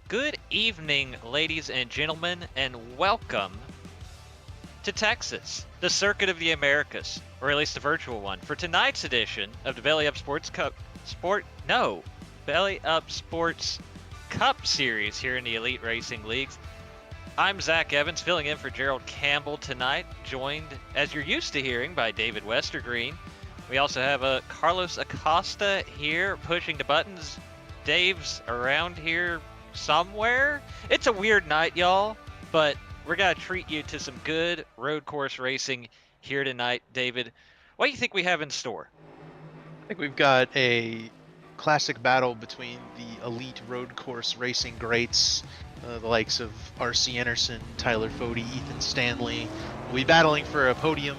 Good evening, ladies and gentlemen, and welcome to Texas, the Circuit of the Americas, or at least the virtual one, for tonight's edition of the Belly Up Sports Cup Series here in the Elite Racing Leagues. I'm Zach Evans, filling in for Gerald Campbell tonight, joined, as you're used to hearing, by David Westergreen. We also have Carlos Acosta here, pushing the buttons. Dave's around here somewhere. It's a weird night, y'all, but we're gonna treat you to some good road course racing here tonight. David, what do you think we have in store? I think we've got a classic battle between the elite road course racing greats, the likes of R.C. Anderson, Tyler Fode, Ethan Stanley. We'll be battling for a podium,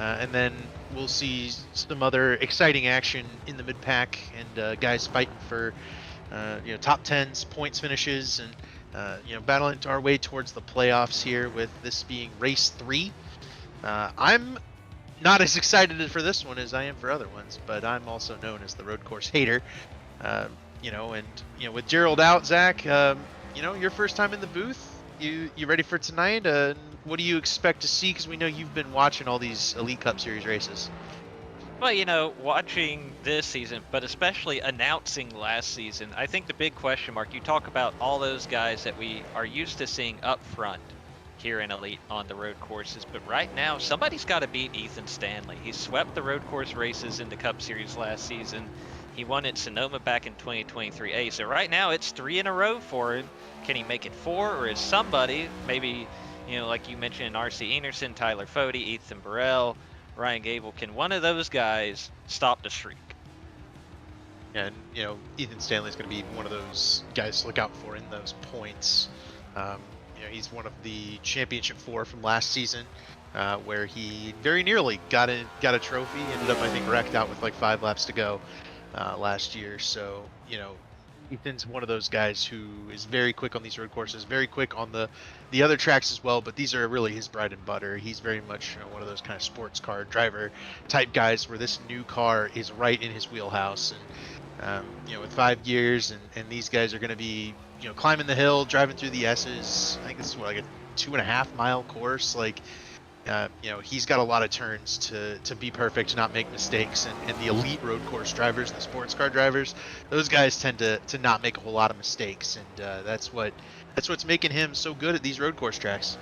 and then we'll see some other exciting action in the mid-pack and guys fighting for top 10s, points finishes, and battling our way towards the playoffs here, with this being race 3. I'm not as excited for this one as I am for other ones, but I'm also known as the road course hater. With Gerald out, Zach, your first time in the booth. You ready for tonight? What do you expect to see? Because we know you've been watching all these Elite Cup Series races. Well, watching this season, but especially announcing last season, I think the big question mark, you talk about all those guys that we are used to seeing up front here in Elite on the road courses, but right now, somebody's got to beat Ethan Stanley. He swept the road course races in the Cup Series last season. He won at Sonoma back in 2023A, so right now it's 3 in a row for him. Can he make it 4, or is somebody, maybe, like you mentioned, R.C. Anderson, Tyler Fode, Ethan Burrell, Ryan Gable, can one of those guys stop the streak? And, Ethan Stanley's going to be one of those guys to look out for in those points. He's one of the championship 4 from last season, where he very nearly got a trophy. Ended up, I think, wrecked out with like 5 laps to go last year. So, Ethan's one of those guys who is very quick on these road courses, very quick on the other tracks as well, but these are really his bread and butter. He's very much one of those kind of sports car driver type guys where this new car is right in his wheelhouse. And, with 5 years, and these guys are going to be, climbing the hill, driving through the S's. I think this is like a 2.5 mile course. He's got a lot of turns to be perfect, to not make mistakes, and the elite road course drivers, the sports car drivers, those guys tend to not make a whole lot of mistakes, and that's what's making him so good at these road course tracks.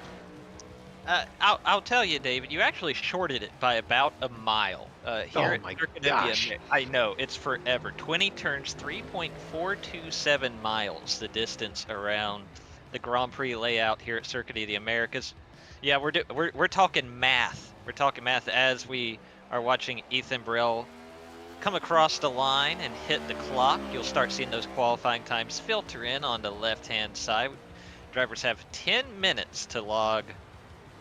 I'll tell you, David, you actually shorted it by about a mile here at Circuit of the Americas. I know, it's forever. 20 turns, 3.427 miles, the distance around the Grand Prix layout here at Circuit of the Americas. Yeah, we're talking math. We're talking math as we are watching Ethan Burrell come across the line and hit the clock. You'll start seeing those qualifying times filter in on the left-hand side. Drivers have 10 minutes to log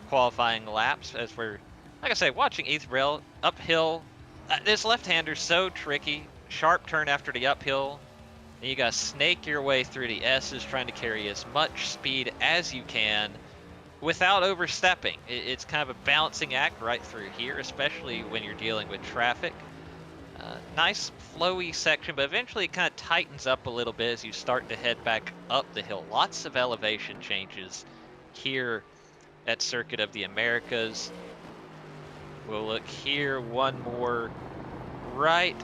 qualifying laps as we're, like I say, watching Ethan Burrell uphill. This left-hander's so tricky. Sharp turn after the uphill. And you got to snake your way through the S's, trying to carry as much speed as you can without overstepping. It's kind of a balancing act right through here, especially when you're dealing with traffic. Nice flowy section, but eventually it kind of tightens up a little bit as you start to head back up the hill. Lots of elevation changes here at Circuit of the Americas. We'll look here, one more right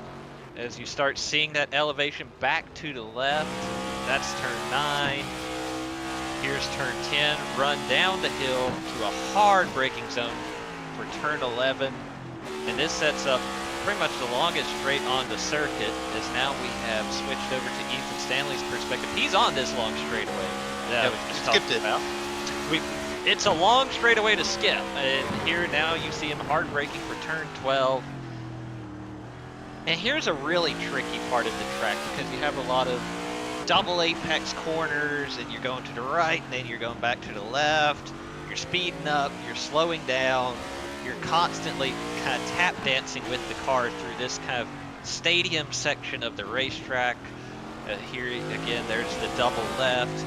as you start seeing that elevation back to the left. That's turn 9. Here's turn 10, run down the hill to a hard braking zone for turn 11. And this sets up pretty much the longest straight on the circuit, as now we have switched over to Ethan Stanley's perspective. He's on this long straightaway that we just skipped about. It's a long straightaway to skip, and here now you see him hard braking for turn 12. And here's a really tricky part of the track, because you have a lot of double apex corners, and you're going to the right, and then you're going back to the left. You're speeding up, you're slowing down, you're constantly kind of tap dancing with the car through this kind of stadium section of the racetrack. Here again, there's the double left,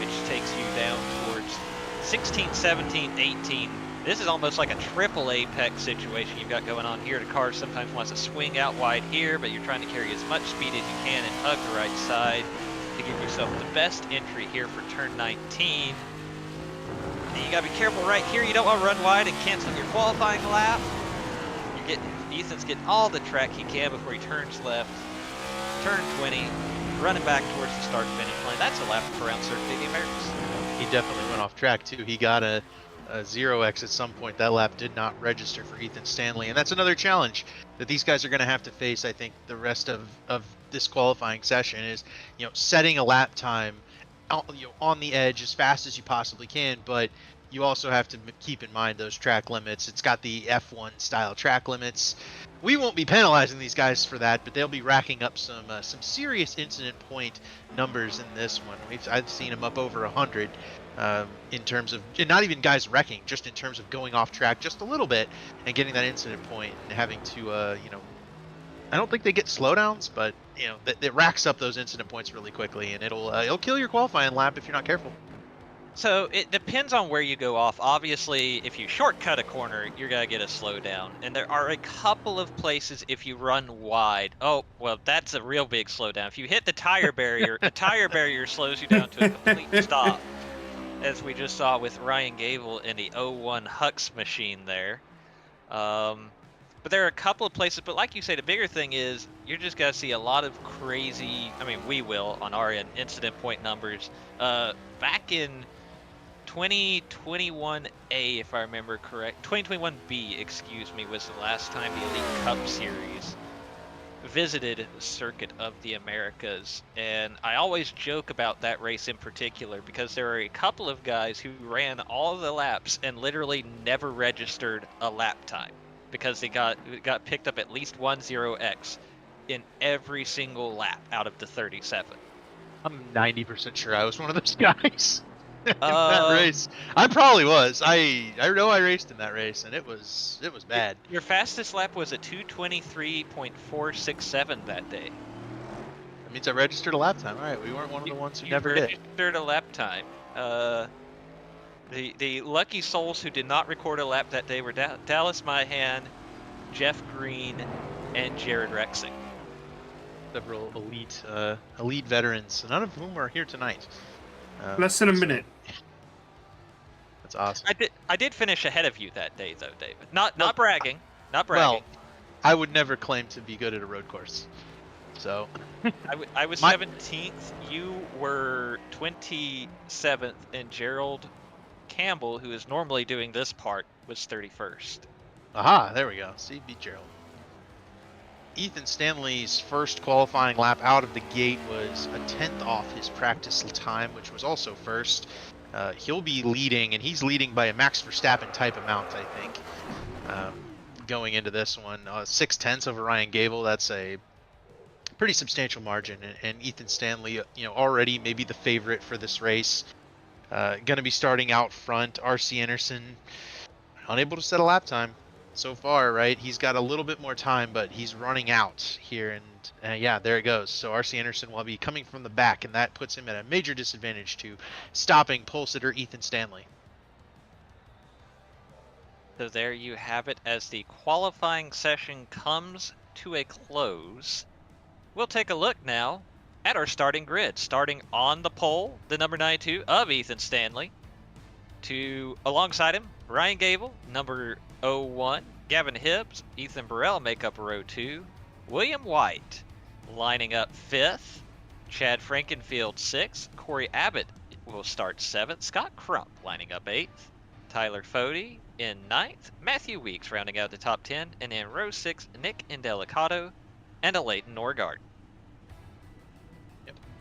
which takes you down towards 16, 17, 18. This is almost like a triple apex situation you've got going on here. The car sometimes wants to swing out wide here, but you're trying to carry as much speed as you can and hug the right side to give yourself the best entry here for turn 19. And you gotta be careful right here. You don't want to run wide and cancel your qualifying lap. Ethan's getting all the track he can before he turns left. Turn 20, running back towards the start-finish line. That's a lap around Circuit of the Americas. He definitely went off track too. He got a 0x at some point. That lap did not register for Ethan Stanley, and that's another challenge that these guys are going to have to face. I think the rest of this qualifying session is, setting a lap time, on the edge as fast as you possibly can, but you also have to keep in mind those track limits. It's got the F1 style track limits. We won't be penalizing these guys for that, but they'll be racking up some serious incident point numbers in this one. I've seen them up over 100 in terms of, and not even guys wrecking, just in terms of going off track just a little bit and getting that incident point and having to, I don't think they get slowdowns, but it racks up those incident points really quickly, and it'll kill your qualifying lap if you're not careful. So it depends on where you go off. Obviously, if you shortcut a corner, you're gonna get a slowdown. And there are a couple of places if you run wide. Oh, well, that's a real big slowdown. If you hit the tire barrier, a tire barrier slows you down to a complete stop, as we just saw with Ryan Gable in the 01 Hux machine there. But there are a couple of places, but like you say, the bigger thing is you're just going to see a lot of crazy, we will on our end, incident point numbers. Back in 2021A, if I remember correct, 2021B, excuse me, was the last time the Elite Cup Series visited the Circuit of the Americas. And I always joke about that race in particular because there are a couple of guys who ran all the laps and literally never registered a lap time, because they got picked up at least 10x in every single lap out of the 37. I'm 90% sure I was one of those guys in that race. I probably was. I know I raced in that race, and it was bad. Your fastest lap was a 2:23.467 that day. That means I registered a lap time. All right, we weren't one of the ones who never did. You registered a lap time. The lucky souls who did not record a lap that day were Dallas Myhan, Jeff Green, and Jared Rexing. Several elite veterans, none of whom are here tonight. Less than a minute. That's awesome. I did finish ahead of you that day, though, David. Not bragging. Not bragging. Well, I would never claim to be good at a road course. So I was 17th. You were 27th, and Gerald Campbell, who is normally doing this part, was 31st. Aha, there we go. See, beat Gerald. Ethan Stanley's first qualifying lap out of the gate was a 10th off his practice time, which was also first. He'll be leading, and he's leading by a Max Verstappen type amount, I think, going into this one. 6/10 over Ryan Gable. That's a pretty substantial margin, and Ethan Stanley, already maybe the favorite for this race. Going to be starting out front. RC Anderson unable to set a lap time so far, right? He's got a little bit more time, but he's running out here, and yeah, there it goes. So RC Anderson will be coming from the back, and that puts him at a major disadvantage to stopping pole sitter Ethan Stanley. So there you have it. As the qualifying session comes to a close, we'll take a look now at our starting grid. Starting on the pole, the number 92 of Ethan Stanley. Alongside him, Ryan Gable, number 01. Gavin Hibbs, Ethan Burrell make up row 2. William White lining up 5th. Chad Frankenfield 6th. Corey Abbott will start 7th. Scott Crump lining up 8th. Tyler Fody in 9th. Matthew Weeks rounding out the top 10. And in row 6, Nick Indelicato and a Leighton Norgard.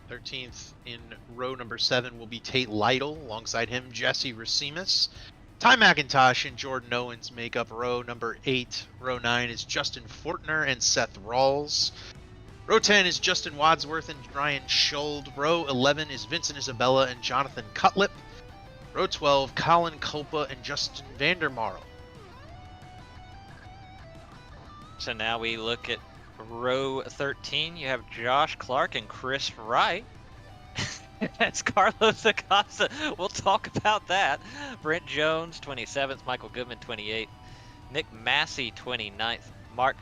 13th in row number 7 will be Tate Lytle. Alongside him, Jesse Racimus. Ty McIntosh and Jordan Owens make up row number 8. Row 9 is Justin Fortner and Seth Rawls. Row 10 is Justin Wadsworth and Ryan Schold. Row 11 is Vincent Isabella and Jonathan Cutlip. Row 12, Colin Culpa and Justin Vandermarl. So now we look at row 13. You have Josh Clark and Chris Wright. That's Carlos Acosta. We'll talk about that. Brent Jones, 27th. Michael Goodman, 28th. Nick Massey, 29th. Mark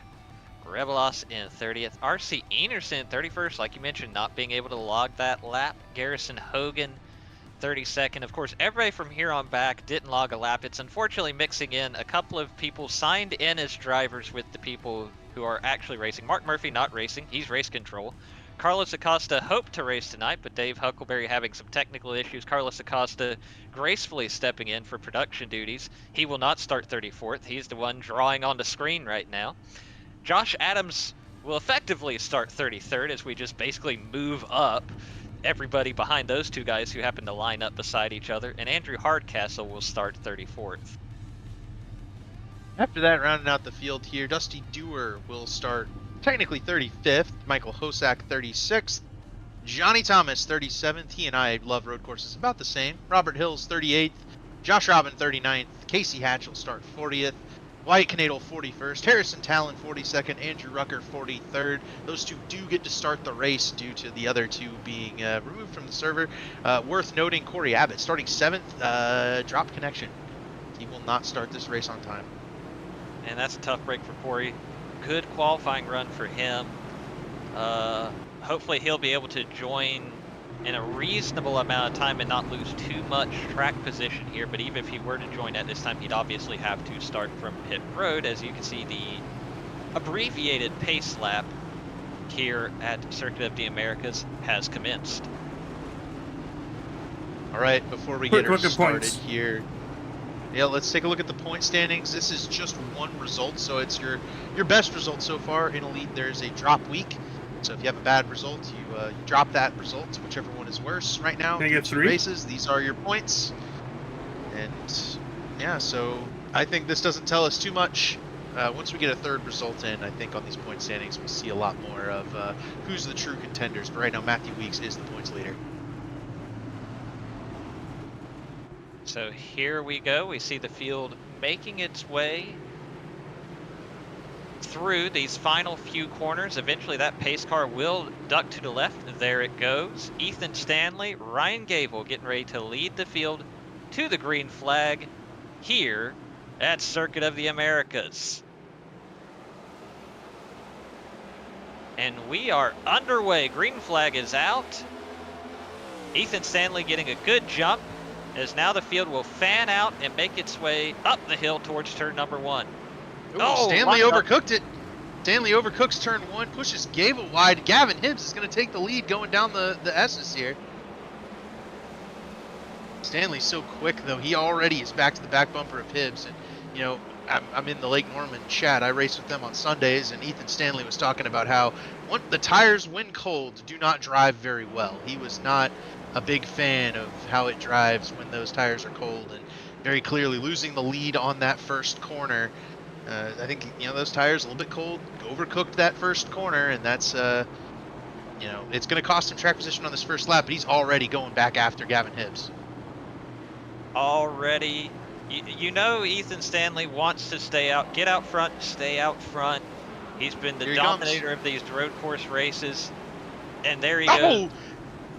Revelos in 30th. R.C. Enerson, 31st. Like you mentioned, not being able to log that lap. Garrison Hogan, 32nd. Of course, everybody from here on back didn't log a lap. It's unfortunately mixing in a couple of people signed in as drivers with the people who are actually racing. Mark Murphy not racing. He's race control. Carlos Acosta hoped to race tonight, but Dave Huckleberry having some technical issues. Carlos Acosta gracefully stepping in for production duties. He will not start 34th. He's the one drawing on the screen right now. Josh Adams will effectively start 33rd as we just basically move up everybody behind those two guys who happen to line up beside each other. And Andrew Hardcastle will start 34th. After that, rounding out the field here, Dusty Dewar will start technically 35th, Michael Hosack 36th, Johnny Thomas 37th, he and I love road courses about the same, Robert Hills 38th, Josh Robin 39th, Casey Hatch will start 40th, Wyatt Knadel 41st, Harrison Talon 42nd, Andrew Rucker 43rd. Those two do get to start the race due to the other two being removed from the server. Worth noting, Corey Abbott starting 7th, drop connection. He will not start this race on time. And that's a tough break for Corey. Good qualifying run for him. Hopefully he'll be able to join in a reasonable amount of time and not lose too much track position here. But even if he were to join at this time, he'd obviously have to start from pit road. As you can see, the abbreviated pace lap here at Circuit of the Americas has commenced. All right, before we get her started here, yeah, let's take a look at the point standings. This is just one result, so it's your best result so far. In a lead, there's a drop week. So if you have a bad result, you drop that result, whichever one is worse. Right now, Can I get 2 3 races, these are your points. And yeah, so I think this doesn't tell us too much. Once we get a third result in, I think on these point standings, we'll see a lot more of who's the true contenders. But right now, Matthew Weeks is the points leader. So here we go. We see the field making its way through these final few corners. Eventually that pace car will duck to the left. There it goes. Ethan Stanley, Ryan Gable getting ready to lead the field to the green flag here at Circuit of the Americas. And we are underway. Green flag is out. Ethan Stanley getting a good jump, as now the field will fan out and make its way up the hill towards turn number 1. Oh, Stanley overcooked it. Stanley overcooks turn 1, pushes Gable wide. Gavin Hibbs is going to take the lead going down the S's here. Stanley's so quick, though. He already is back to the back bumper of Hibbs. And, you know, I'm in the Lake Norman chat. I race with them on Sundays, and Ethan Stanley was talking about how the tires, when cold, do not drive very well. He was not a big fan of how it drives when those tires are cold, and very clearly losing the lead on that first corner. I think, you know, those tires a little bit cold, overcooked that first corner, and that's, you know, it's going to cost him track position on this first lap, but he's already going back after Gavin Hibbs. Already, you know, Ethan Stanley wants to stay out, get out front, stay out front. He's been the dominator of these road course races, and there he goes.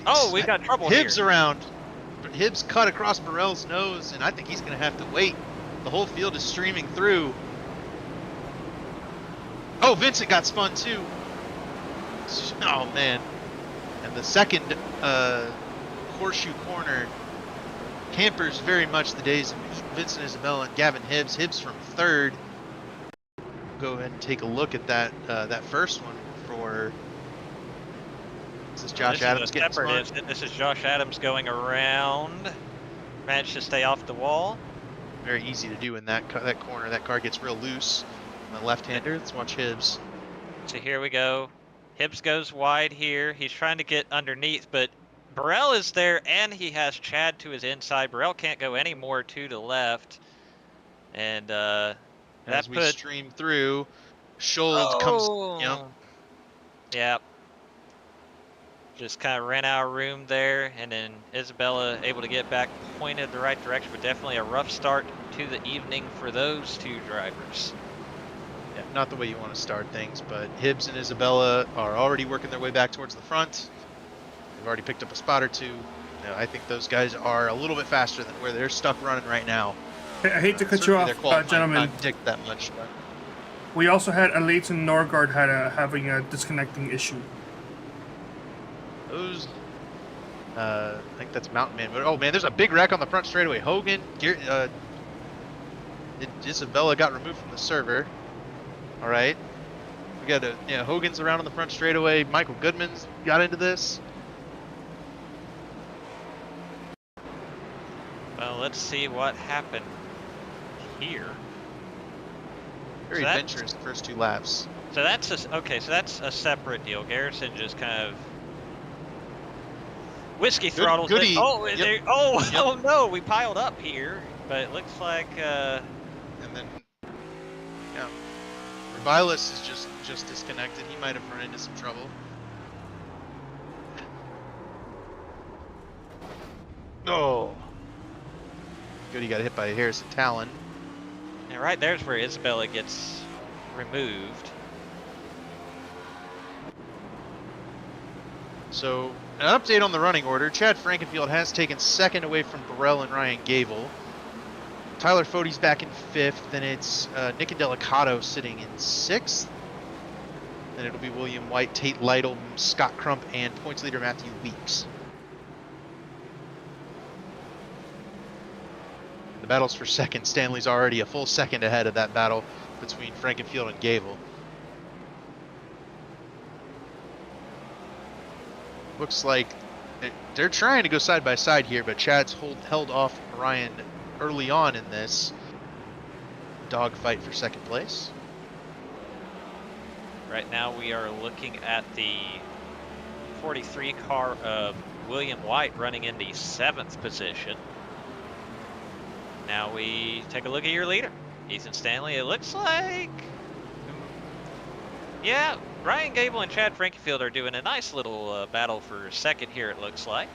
Oh, we got trouble here. Hibbs around. Hibbs cut across Burrell's nose, and I think he's going to have to wait. The whole field is streaming through. Oh, Vincent got spun too. Oh, man. And the second horseshoe corner hampers very much the days of Vincent Isabella and Gavin Hibbs. Hibbs from 3rd. Go ahead and take a look at that that first one for... This is Josh Adams getting spun. This is Josh Adams going around. Managed to stay off the wall. Very easy to do in that corner. That car gets real loose. On the left-hander, let's watch Hibbs. So here we go. Hibbs goes wide here. He's trying to get underneath, but Burrell is there, and he has Chad to his inside. Burrell can't go any more to the left. And as we stream through, Schold comes, you know. Yeah. just kind of ran out of room there, and then Isabella able to get back, pointed the right direction, but definitely a rough start to the evening for those two drivers. Yeah, not the way you want to start things, but Hibbs and Isabella are already working their way back towards the front. They've already picked up a spot or two. I think those guys are a little bit faster than where they're stuck running right now. I hate to cut you off, gentlemen. Predict that much. But... We also had Elites and Norgard having a disconnecting issue. Those, I think that's Mountain Man. But oh man, there's a big wreck on the front straightaway. Hogan, Isabella got removed from the server. All right, we got Hogan's around on the front straightaway. Michael Goodman's got into this. Well, let's see what happened here. Very adventurous the first two laps. So that's a separate deal. Garrison just kind of whiskey throttles it. Oh, yep. Oh no, we piled up here, but it looks like. And then, yeah, Revilis is just disconnected. He might have run into some trouble. Oh. Good, he got hit by Harrison Talon. And right there's where Isabella gets removed. So, an update on the running order. Chad Frankenfield has taken second away from Burrell and Ryan Gable. Tyler Fode's back in fifth, and it's Nick Indelicato sitting in sixth. Then it'll be William White, Tate Lytle, Scott Crump, and points leader Matthew Weeks. The battles for second. Stanley's already a full second ahead of that battle between Frankenfield and Gable. Looks like they're trying to go side by side here, but Chad's held off Ryan early on in this dogfight for second place. Right now we are looking at the 43 car of William White running in the 7th position. Now we take a look at your leader, Ethan Stanley. It looks like, yeah, Ryan Gable and Chad Frankenfield are doing a nice little battle for second here, it looks like.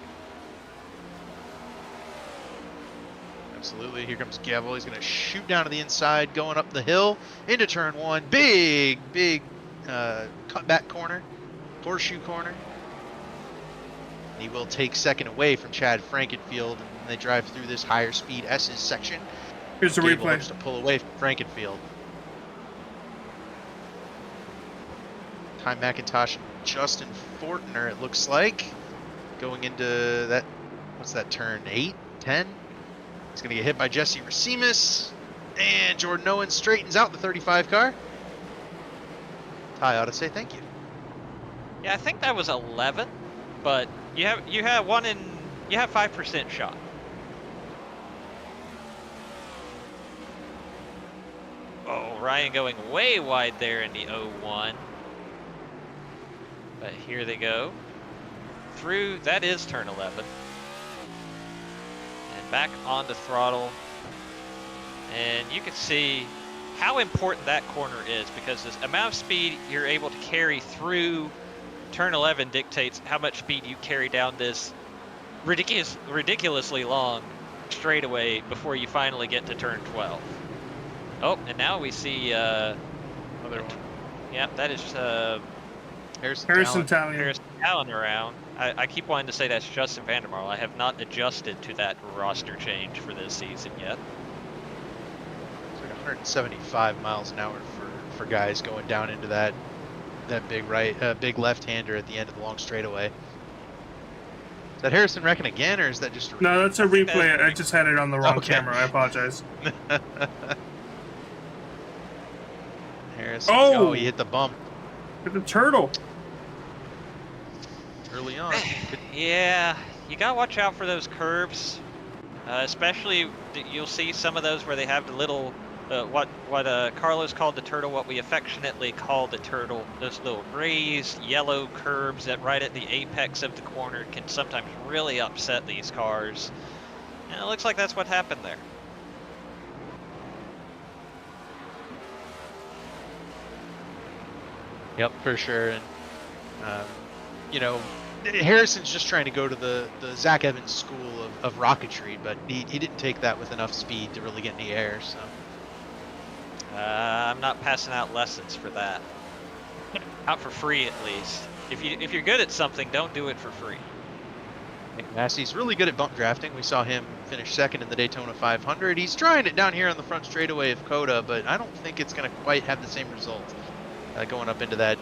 Absolutely. Here comes Gable. He's going to shoot down to the inside, going up the hill into turn one. Big cutback corner, horseshoe corner. He will take second away from Chad Frankenfield, and they drive through this higher speed S's section. Here's the Gable replay. looks to pull away from Frankenfield. Ty McIntosh and Justin Fortner, it looks like, going into that, what's that turn, 8, 10? He's going to get hit by Jesse Racimus, and Jordan Owen straightens out the 35 car. Ty ought to say thank you. Yeah, I think that was 11, but you have 5% shot. Oh, Ryan going way wide there in the 01. But here they go. Through, that is turn 11. And back on the throttle. And you can see how important that corner is, because the amount of speed you're able to carry through turn 11 dictates how much speed you carry down this ridiculously long straightaway before you finally get to turn 12. Oh, and now we see another one. Yep, that is Harrison Talon. Harrison Talon around. I keep wanting to say that's Justin Vandermarl. I have not adjusted to that roster change for this season yet. It's like 175 miles an hour for guys going down into that big left-hander at the end of the long straightaway. Is that Harrison wrecking again, or is that just a No, that's a replay. I just had it on the wrong camera. I apologize. Harrison. Oh, he hit the bump. Hit the turtle. Early on. Yeah, you gotta watch out for those curves, especially you'll see some of those where they have the little what Carlos called the turtle, what we affectionately call the turtle. Those little raised yellow curbs that right at the apex of the corner can sometimes really upset these cars. And it looks like that's what happened there. Yep, for sure. And Harrison's just trying to go to the Zach Evans school of rocketry, but he didn't take that with enough speed to really get in the air. So I'm not passing out lessons for that. Not for free, at least. If you're good at something, don't do it for free. Massey's really good at bump drafting. We saw him finish second in the Daytona 500. He's trying it down here on the front straightaway of Coda, but I don't think it's going to quite have the same result going up into that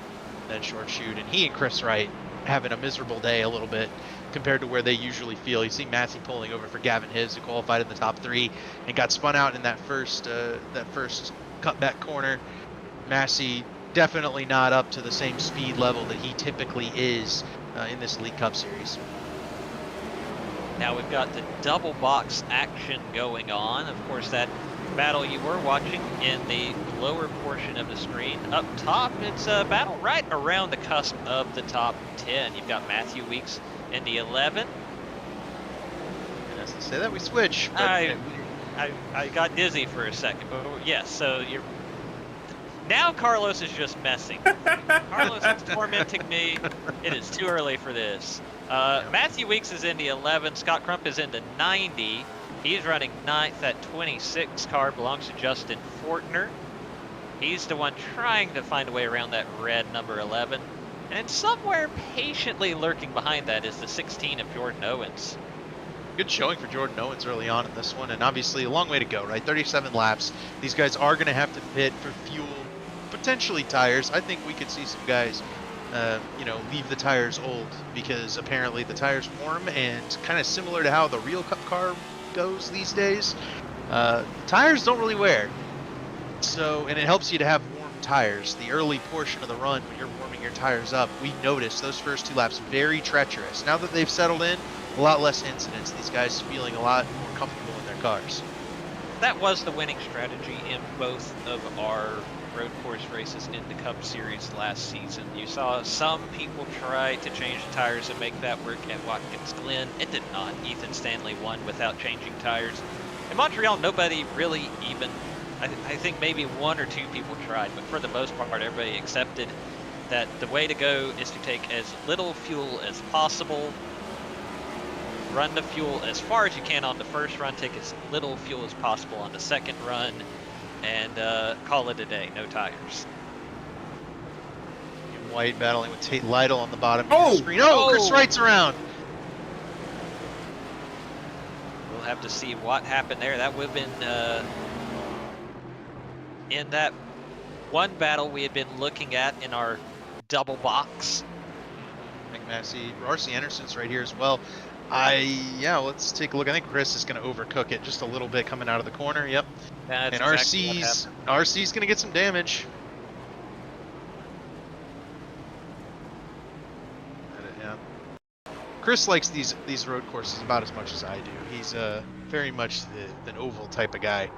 short chute. And he and Chris Wright having a miserable day a little bit compared to where they usually feel. You see Massey pulling over for Gavin Hibbs, who qualified in the top 3 and got spun out in that first cutback corner. Massey definitely not up to the same speed level that he typically is in this Elite Cup Series. Now we've got the double box action going on. Of course, that battle you were watching in the lower portion of the screen. Up top, it's a battle right around the cusp of the top 10. You've got Matthew Weeks in the 11. And as to say that, we switch. But I got dizzy for a second, but yes, so you're... Now Carlos is just messing. Carlos is tormenting me. It is too early for this. Matthew Weeks is in the 11. Scott Crump is in the 90. He's running 9th. That 26 car belongs to Justin Fortner. He's the one trying to find a way around that red number 11. And somewhere patiently lurking behind that is the 16 of Jordan Owens. Good showing for Jordan Owens early on in this one, and obviously a long way to go, right? 37 laps. These guys are going to have to pit for fuel, potentially tires. I think we could see some guys leave the tires old because apparently the tires warm, and kind of similar to how the real Cup car goes these days, tires don't really wear. So, and it helps you to have warm tires. The early portion of the run when you're warming your tires up, we noticed those first 2 laps very treacherous. Now that they've settled in, a lot less incidents. These guys feeling a lot more comfortable in their cars. That was the winning strategy in both of our road course races in the Cup Series last season. You saw some people try to change the tires and make that work at Watkins Glen. It did not. Ethan Stanley won without changing tires. In Montreal, nobody really even, I think maybe 1 or 2 people tried, but for the most part, everybody accepted that the way to go is to take as little fuel as possible, run the fuel as far as you can on the first run, take as little fuel as possible on the second run, and call it a day. No tires. White battling with Tate Lytle on the bottom of the screen. Oh, Chris Wright's around. We'll have to see what happened there. That would have been in that one battle we had been looking at in our double box. McMassey, RC Anderson's right here as well. Let's take a look. I think Chris is going to overcook it just a little bit coming out of the corner. Yep. That's and exactly RC's going to get some damage. Yeah. Chris likes these road courses about as much as I do. He's very much an oval type of guy.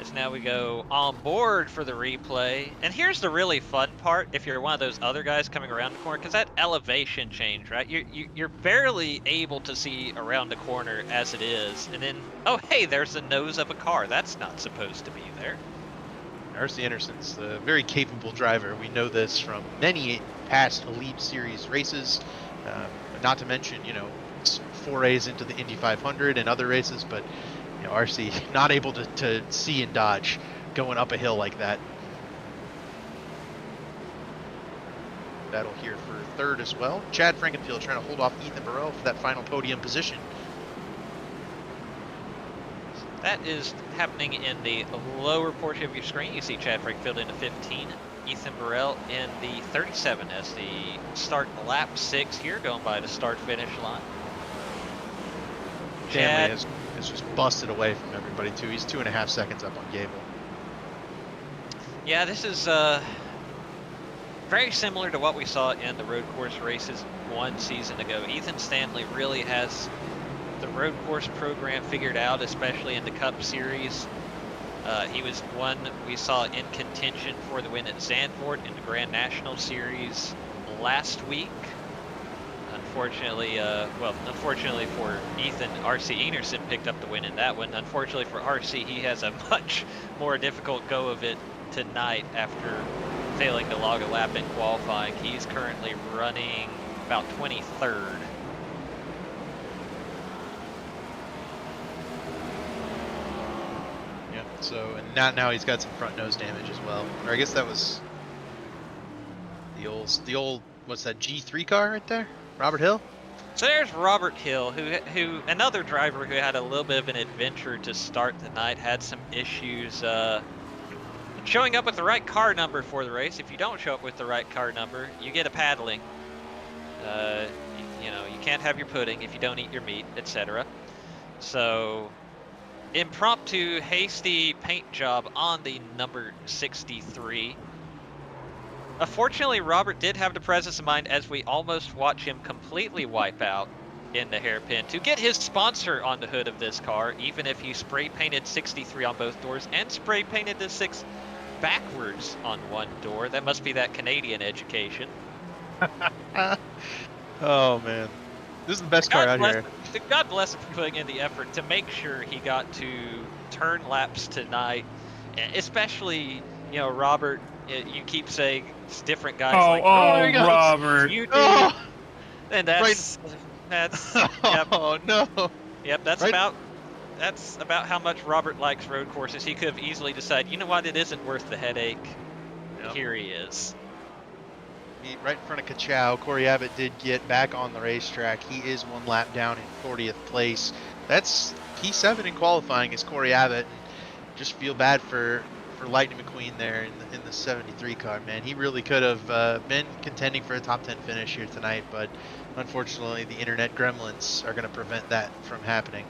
As now we go on board for the replay. And here's the really fun part if you're one of those other guys coming around the corner, because that elevation change, right? You're barely able to see around the corner as it is. And then, oh, hey, there's the nose of a car. That's not supposed to be there. RC Anderson's a very capable driver. We know this from many past Elite Series races. Not to mention, forays into the Indy 500 and other races, but RC not able to see and dodge going up a hill like that. Battle here for third as well. Chad Frankenfield trying to hold off Ethan Burrell for that final podium position. That is happening in the lower portion of your screen. You see Chad Frankenfield in the 15, Ethan Burrell in the 37 as the start lap 6 here, going by the start-finish line. Stanley is just busted away from everybody too. He's 2.5 seconds up on Gable. Yeah, this is very similar to what we saw in the road course races 1 season ago. Ethan Stanley really has the road course program figured out, especially in the Cup Series. He was one we saw in contention for the win at Zandvoort in the Grand National Series last week. Unfortunately for Ethan, RC Enerson picked up the win in that one. Unfortunately for RC, he has a much more difficult go of it tonight after failing to log a lap in qualifying. He's currently running about 23rd. Yeah, so, and now he's got some front nose damage as well. Or I guess that was the old, what's that, G3 car right there? Robert Hill? So there's Robert Hill, who another driver who had a little bit of an adventure to start the night, had some issues showing up with the right car number for the race. If you don't show up with the right car number, you get a paddling. You know, you can't have your pudding if you don't eat your meat, etc. So, impromptu, hasty paint job on the number 63. Fortunately, Robert did have the presence of mind as we almost watch him completely wipe out in the hairpin to get his sponsor on the hood of this car, even if he spray painted 63 on both doors and spray painted the 6 backwards on one door. That must be that Canadian education. Oh man, this is the best car out here. God bless him for putting in the effort to make sure he got to turn laps tonight, especially, you know, Robert. You keep saying it's different guys. Robert. You do, Oh, and that's yep. Oh no. Yep, that's about how much Robert likes road courses. He could have easily decided, you know what, it isn't worth the headache. Yep. Here he is. Right in front of Kachow. Corey Abbott did get back on the racetrack. He is 1 lap down in 40th place. That's P7 in qualifying is Corey Abbott. And just feel bad for Lightning McQueen there in the 73 car, man. He really could have been contending for a top 10 finish here tonight, but unfortunately the internet gremlins are going to prevent that from happening.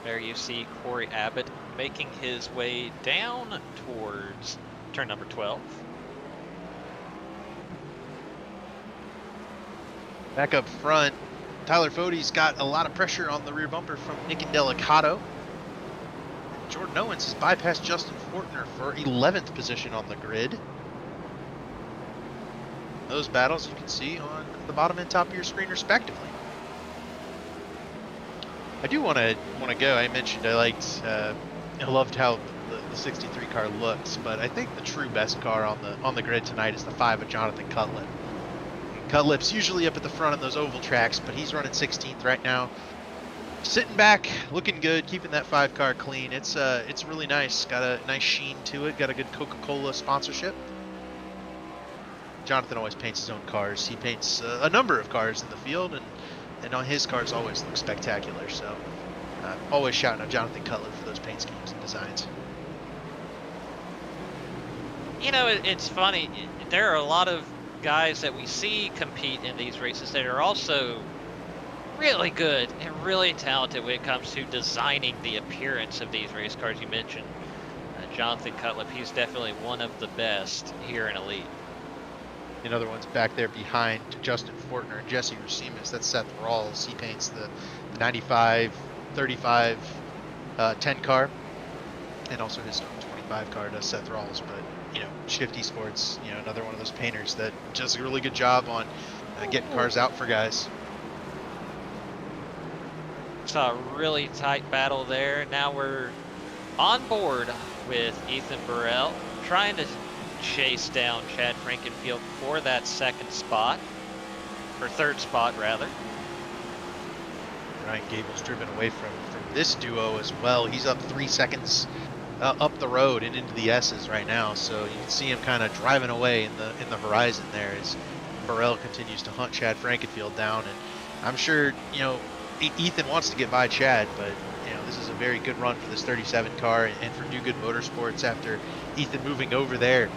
There you see Corey Abbott making his way down towards turn number 12. Back up front, Tyler Fode's got a lot of pressure on the rear bumper from Nick Indelicato. Jordan Owens has bypassed Justin Fortner for 11th position on the grid. Those battles you can see on the bottom and top of your screen respectively. I do want to go. I mentioned I loved how the 63 car looks, but I think the true best car on the grid tonight is the 5 of Jonathan Cutlip. Cutlip's usually up at the front on those oval tracks, but he's running 16th right now. Sitting back, looking good, keeping that 5 car clean. It's really nice. Got a nice sheen to it. Got a good Coca-Cola sponsorship. Jonathan always paints his own cars. He paints a number of cars in the field, and on his cars always look spectacular. So, always shouting out Jonathan Cutlip for those paint schemes and designs. You know, it's funny. There are a lot of guys that we see compete in these races that are also really good and really talented when it comes to designing the appearance of these race cars. You mentioned Jonathan Cutlip. He's definitely one of the best here in Elite. Another one's back there behind Justin Fortner and Jesse Racimus. That's Seth Rawls. He paints the 95, 35, 10 car, and also his 25 car does Seth Rawls. But, you know, Shifty Sports, you know, another one of those painters that does a really good job on getting cars out for guys. Saw a really tight battle there. Now we're on board with Ethan Burrell, trying to chase down Chad Frankenfield for that second spot, or third spot rather. Ryan Gable's driven away from this duo as well. He's up 3 seconds up the road and into the S's right now, so you can see him kind of driving away in the horizon there as Burrell continues to hunt Chad Frankenfield down. And I'm sure, you know, Ethan wants to get by Chad, but you know, this is a very good run for this 37 car and for Do Good Motorsports after Ethan moving over there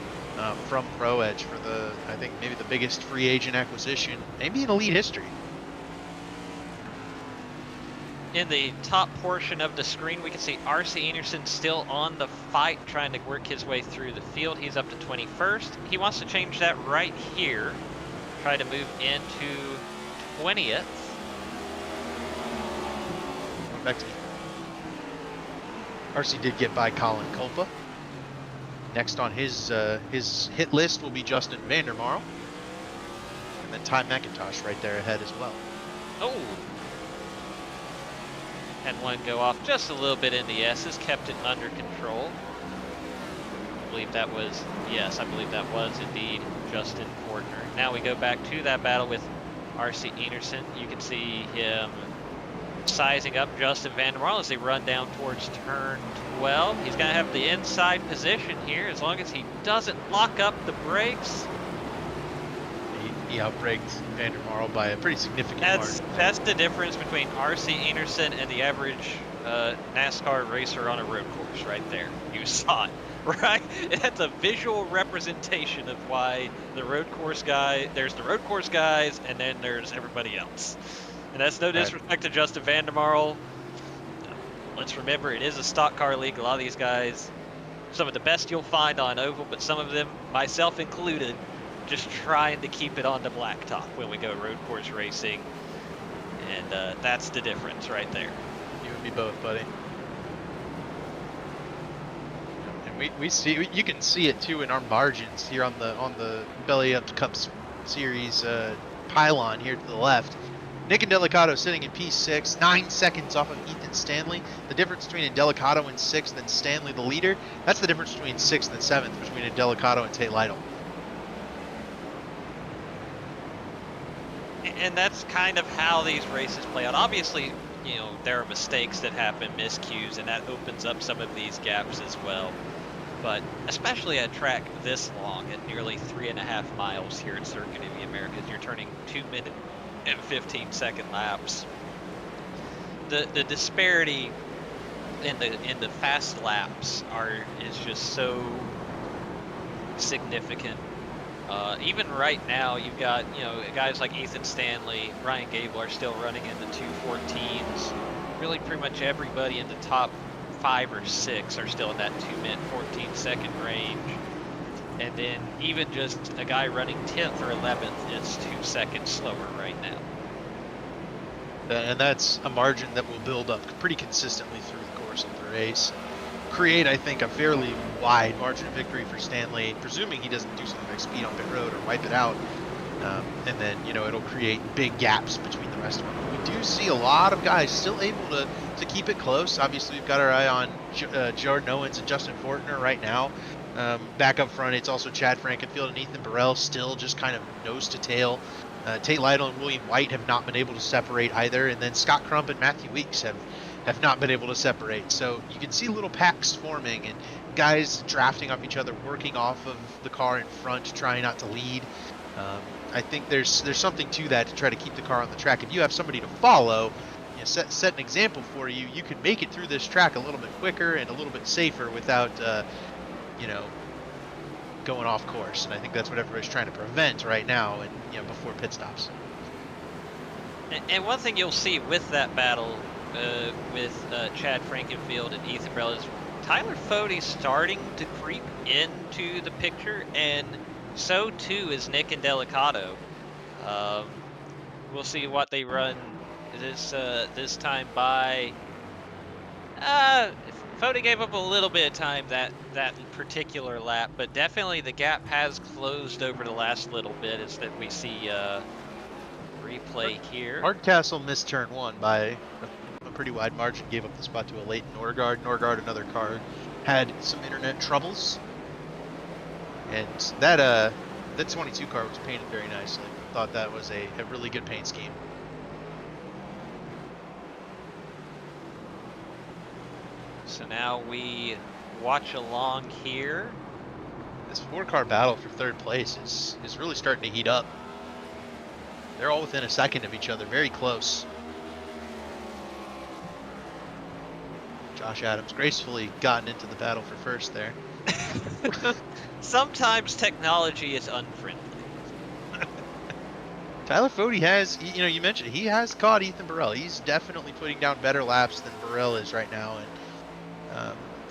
from Pro Edge for I think maybe the biggest free agent acquisition, maybe in Elite history. In the top portion of the screen, we can see R.C. Anderson still on the fight, trying to work his way through the field. He's up to 21st. He wants to change that right here, try to move into 20th. Back to RC did get by Colin Culpa. Next on his hit list will be Justin Vandermarl. And then Ty McIntosh right there ahead as well. Oh. Had one go off just a little bit in the S's, kept it under control. believe that was, yes, I believe that was indeed Justin Fortner. Now we go back to that battle with R.C. Enerson. You can see him sizing up Justin Van der Marle as they run down towards turn 12. He's going to have the inside position here as long as he doesn't lock up the brakes. He outbraked Van der Marle by a pretty significant margin. That's the difference between R.C. Enerson and the average NASCAR racer on a road course right there. You saw it, right? That's a visual representation of why the road course guy, there's the road course guys, and then there's everybody else. And that's no disrespect to Justin Van der Marle. Let's remember, it is a stock car league. A lot of these guys, some of the best you'll find on oval, but some of them, myself included, just trying to keep it on the blacktop when we go road course racing. And that's the difference right there. You and me both, buddy. And we see, you can see it too in our margins here on the Belly Up Cup Series pylon here to the left. Nick Indelicato sitting in P6, 9 seconds off of Ethan Stanley. The difference between Indelicato in 6th and Stanley the leader, that's the difference between 6th and 7th between Indelicato and Tate Lytle. And that's kind of how these races play out. Obviously, you know, there are mistakes that happen, miscues, and that opens up some of these gaps as well. But especially at a track this long, at nearly 3.5 miles here at Circuit of the Americas, you're turning 2 minute and 15-second laps. The disparity in the fast laps is just so significant. Even right now, you've got, you know, guys like Ethan Stanley, Ryan Gable are still running in the 2:14s. Really, pretty much everybody in the top 5 or 6 are still in that 2-minute 14-second range. And then even just a guy running 10th or 11th is 2 seconds slower right now. And that's a margin that will build up pretty consistently through the course of the race. Create, I think, a fairly wide margin of victory for Stanley, presuming he doesn't do something like speed on pit road or wipe it out. And then, you know, it'll create big gaps between the rest of them. We do see a lot of guys still able to keep it close. Obviously, we've got our eye on Jordan Owens and Justin Fortner right now. Back up front, it's also Chad Frankenfield and Ethan Burrell still just kind of nose to tail. Tate Lytle and William White have not been able to separate either. And then Scott Crump and Matthew Weeks have not been able to separate. So you can see little packs forming and guys drafting off each other, working off of the car in front, trying not to lead. I think there's something to that to try to keep the car on the track. If you have somebody to follow, you know, set an example for you, you can make it through this track a little bit quicker and a little bit safer without, you know, going off course. And I think that's what everybody's trying to prevent right now, and you know, before pit stops. And one thing you'll see with that battle with Chad Frankenfield and Ethan Burrell is Tyler Fode's starting to creep into the picture, and so too is Nick Indelicato. We'll see what they run this time by. Fode gave up a little bit of time that particular lap, but definitely the gap has closed over the last little bit as that we see replay here. Hardcastle missed turn 1 by a pretty wide margin, gave up the spot to a late Norgard. Norgard, another car, had some internet troubles, and that 22 car was painted very nicely. Thought that was a really good paint scheme. So now we watch along here. This 4-car battle for third place is really starting to heat up. They're all within a second of each other, very close. Josh Adams gracefully gotten into the battle for first there. Sometimes technology is unfriendly. Tyler Fode has, you know, you mentioned he has caught Ethan Burrell. He's definitely putting down better laps than Burrell is right now, and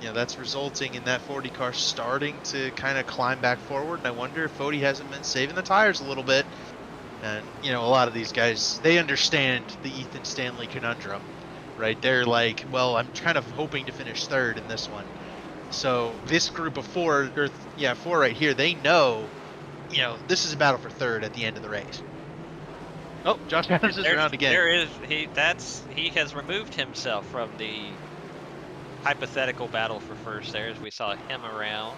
you know, that's resulting in that 40 car starting to kind of climb back forward. And I wonder if Fode hasn't been saving the tires a little bit. And you know, a lot of these guys, they understand the Ethan Stanley conundrum, right? They're like, well, I'm kind of hoping to finish third in this one. So this group of four right here, they know, you know, this is a battle for third at the end of the race. Oh, Josh Adams is around again. He has removed himself from the hypothetical battle for first there as we saw him around.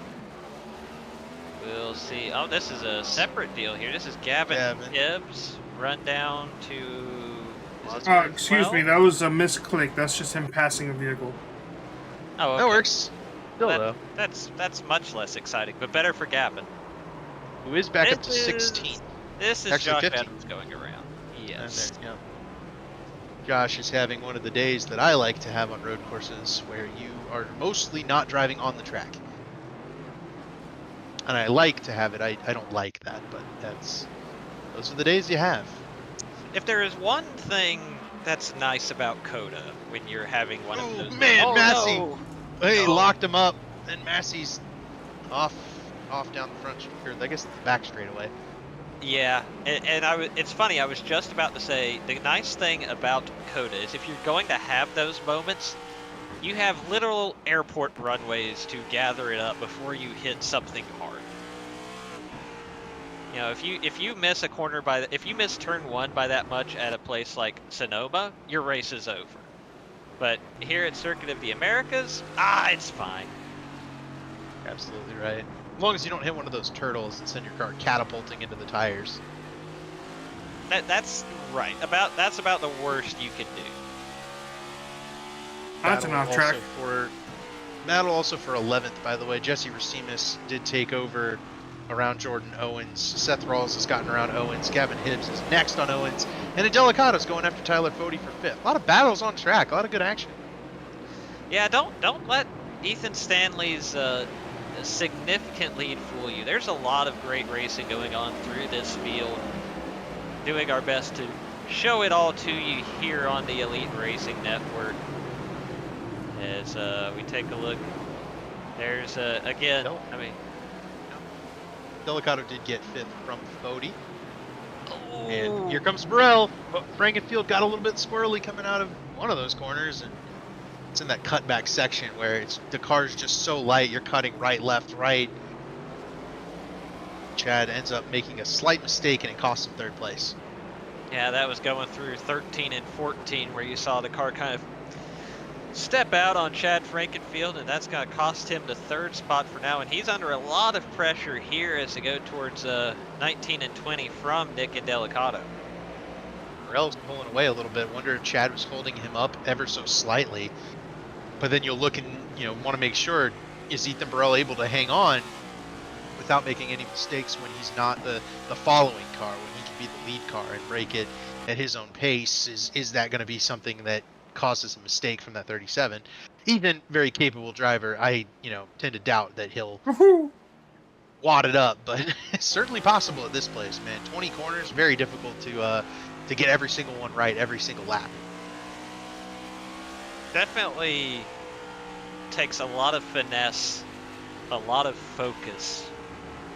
We'll see. Oh, this is a separate deal here. This is Gavin Hibbs. Run down to... excuse me, that was a misclick. That's just him passing a vehicle. Oh, okay. That works. Still, Well, though. That's much less exciting, but better for Gavin. Who is back up to 16th. This is Actually, Josh 15th. Adams going around. Yes. And there you go. Josh is having one of the days that I like to have on road courses where you are mostly not driving on the track. And I like to have it. I don't like that, but those are the days you have. If there is one thing that's nice about COTA when you're having one of those... Man, Massey! No. Hey, locked him up, and Massey's off down the front, or I guess the back straightaway. Yeah, and it's funny, I was just about to say, the nice thing about COTA is if you're going to have those moments, you have literal airport runways to gather it up before you hit something hard. You know, if you miss a corner if you miss turn 1 by that much at a place like Sonoma, your race is over. But here at Circuit of the Americas, it's fine. Absolutely right. As long as you don't hit one of those turtles and send your car catapulting into the tires. That's right. That's about the worst you can do. That's an off track. Battle also for 11th, by the way. Jesse Racimus did take over around Jordan Owens. Seth Rawls has gotten around Owens. Gavin Hibbs is next on Owens. And Delicato's going after Tyler Fode for 5th. A lot of battles on track. A lot of good action. Yeah, don't let Ethan Stanley's significant lead fool you. There's a lot of great racing going on through this field. Doing our best to show it all to you here on the Elite Racing Network. As we take a look, there's again, Delicato did get 5th from Fode. Oh. And here comes Burrell. Frankenfield got a little bit squirrely coming out of one of those corners, and it's in that cutback section where the car's just so light, you're cutting right, left, right. Chad ends up making a slight mistake, and it costs him 3rd place. Yeah, that was going through 13 and 14 where you saw the car kind of step out on Chad Frankenfield, and that's going to cost him the 3rd spot for now, and he's under a lot of pressure here as they go towards 19 and 20 from Nick and Delicato. Burrell's pulling away a little bit. Wonder if Chad was holding him up ever so slightly. But then you'll look and want to make sure, is Ethan Burrell able to hang on without making any mistakes when he's not the following car, when he can be the lead car and break it at his own pace? Is that going to be something that causes a mistake from that 37? Ethan, very capable driver. I tend to doubt that he'll wad it up, but it's certainly possible at this place, man. 20 corners, very difficult to get every single one right every single lap. Definitely takes a lot of finesse, a lot of focus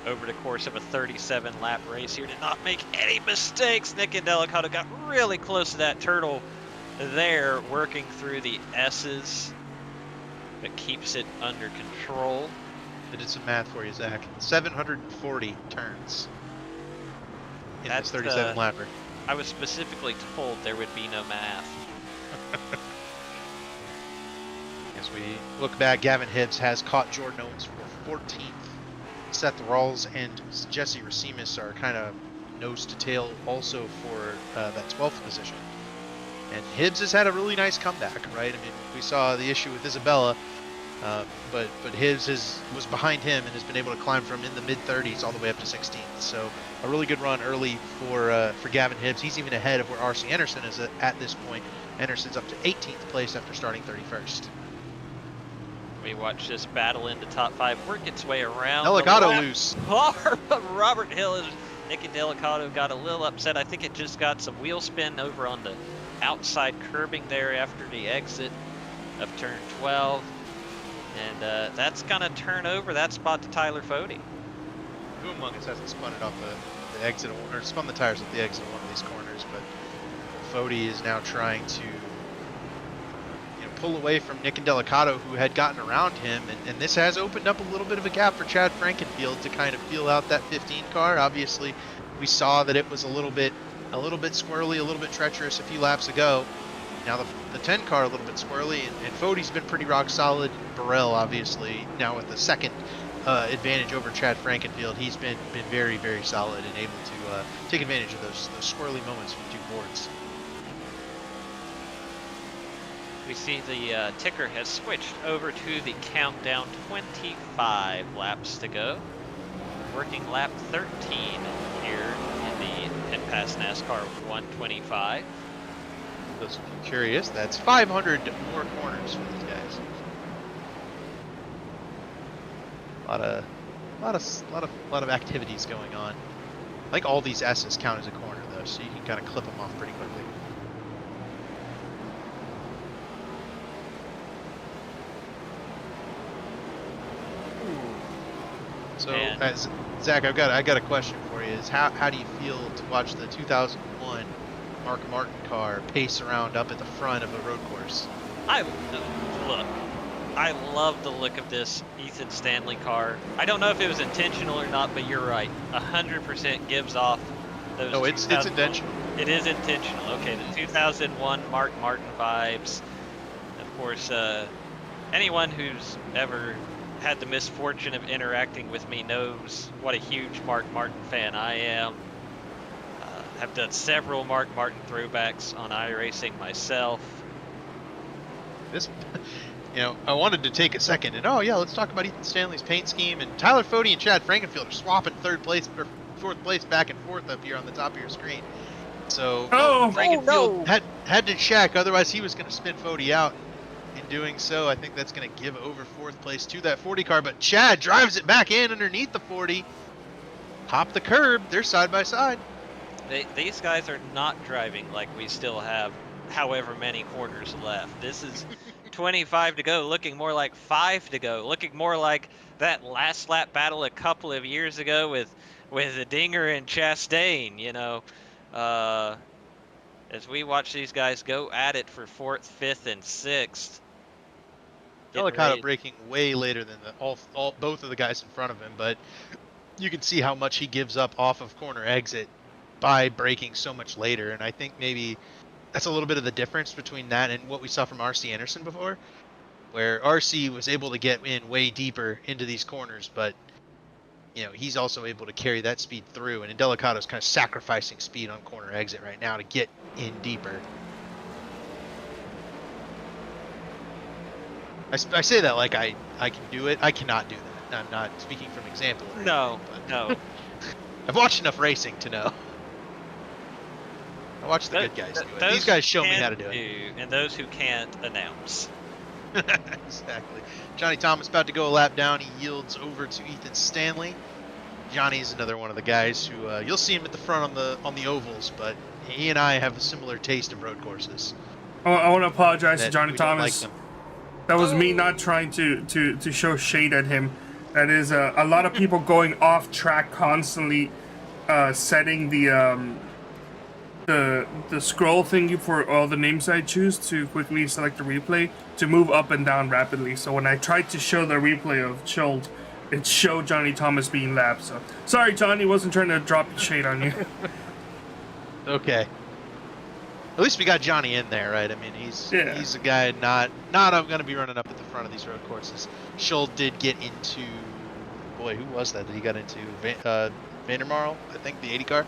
over the course of a 37 lap race here to not make any mistakes. Nick and Delicato got really close to that turtle there, working through the S's, but keeps it under control. I did some math for you, Zach. 740 turns in this 37 lapper. I was specifically told there would be no math. As we look back, Gavin Hibbs has caught Jordan Owens for 14th. Seth Rawls and Jesse Racimus are kind of nose to tail also for that 12th position. And Hibbs has had a really nice comeback, right? I mean, we saw the issue with Isabella, but Hibbs was behind him and has been able to climb from in the mid-30s all the way up to 16th. So a really good run early for Gavin Hibbs. He's even ahead of where R.C. Anderson is at this point. Anderson's up to 18th place after starting 31st. We watch this battle into top 5 work its way around. Delicato loose. Robert Hill, Nick and Delicato got a little upset. I think it just got some wheel spin over on the outside curbing there after the exit of turn 12. And that's going to turn over that spot to Tyler Fode. Who among us hasn't spun it off the exit, or spun the tires at the exit of one of these corners, but Fode is now trying to pull away from Nick and Delicato, who had gotten around him, and this has opened up a little bit of a gap for Chad Frankenfield to kind of feel out that 15 car. Obviously, we saw that it was a little bit squirrely, a little bit treacherous a few laps ago. Now the 10 car a little bit squirrely, and Fode's been pretty rock solid. Burrell, obviously, now with the second advantage over Chad Frankenfield. He's been very, very solid and able to take advantage of those squirrely moments from 2 boards. We see the ticker has switched over to the countdown. 25 laps to go. Working lap 13 here in the Pit Pass NASCAR 125. Those of you curious, that's 500 more corners for these guys. A lot of activities going on. I think all these S's count as a corner though, so you can kind of clip them off pretty quickly. So, Zach, I got a question for you. Is how do you feel to watch the 2001 Mark Martin car pace around up at the front of a road course? I love the look of this Ethan Stanley car. I don't know if it was intentional or not, but you're right. 100% gives off those. No, it's intentional. It is intentional. Okay, the 2001 Mark Martin vibes. Of course, anyone who's ever had the misfortune of interacting with me knows what a huge Mark Martin fan I am. Have done several Mark Martin throwbacks on iRacing myself. I wanted to take a second and let's talk about Ethan Stanley's paint scheme, and Tyler Fode and Chad Frankenfield are swapping 3rd place or 4th place back and forth up here on the top of your screen. So Frankenfield had to check, otherwise he was going to spin Fode out. In doing so, I think that's going to give over 4th place to that 40 car, but Chad drives it back in underneath the 40. Hop the curb, they're side by side. These guys are not driving like we still have however many corners left. This is 25 to go, looking more like 5 to go, looking more like that last lap battle a couple of years ago with Dinger and Chastain, as we watch these guys go at it for 4th, 5th, and 6th. Delicato braking way later than both of the guys in front of him, but you can see how much he gives up off of corner exit by braking so much later, and I think maybe that's a little bit of the difference between that and what we saw from RC Anderson before, where RC was able to get in way deeper into these corners, but he's also able to carry that speed through, and Delicato's kind of sacrificing speed on corner exit right now to get in deeper. I say that like I can do it. I cannot do that. I'm not speaking from example. No. I've watched enough racing to know. I watch the good guys do it. These guys show me how to do it. And those who can't announce. Exactly. Johnny Thomas about to go a lap down. He yields over to Ethan Stanley. Johnny's another one of the guys who you'll see him at the front on the ovals, but he and I have a similar taste of road courses. I want to apologize to Johnny Thomas. Like that was me not trying to show shade at him. That is a lot of people going off track constantly, setting the scroll thingy for all the names I choose to quickly select the replay to move up and down rapidly. So when I tried to show the replay of Schultz, it showed Johnny Thomas being lapped. So sorry, Johnny, wasn't trying to drop shade on you. Okay. At least we got Johnny in there, right? I mean, he's a guy not going to be running up at the front of these road courses. Schultz did get into, boy, who was that he got into? Vandermarl, I think, the 80 car.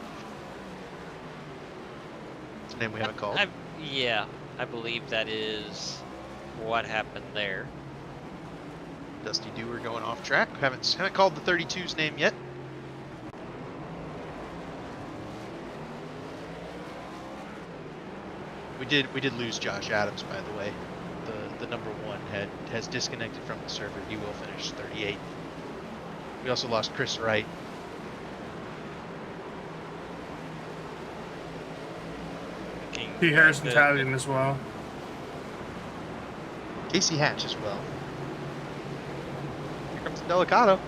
That's a name we haven't called. I believe that is what happened there. Dusty Dewar going off track. Haven't called the 32's name yet. We did lose Josh Adams, by the way. The number 1 has disconnected from the server. He will finish 38. We also lost Chris Wright. P. Harrison Italian as well. Casey Hatch as well. Here comes Delicato.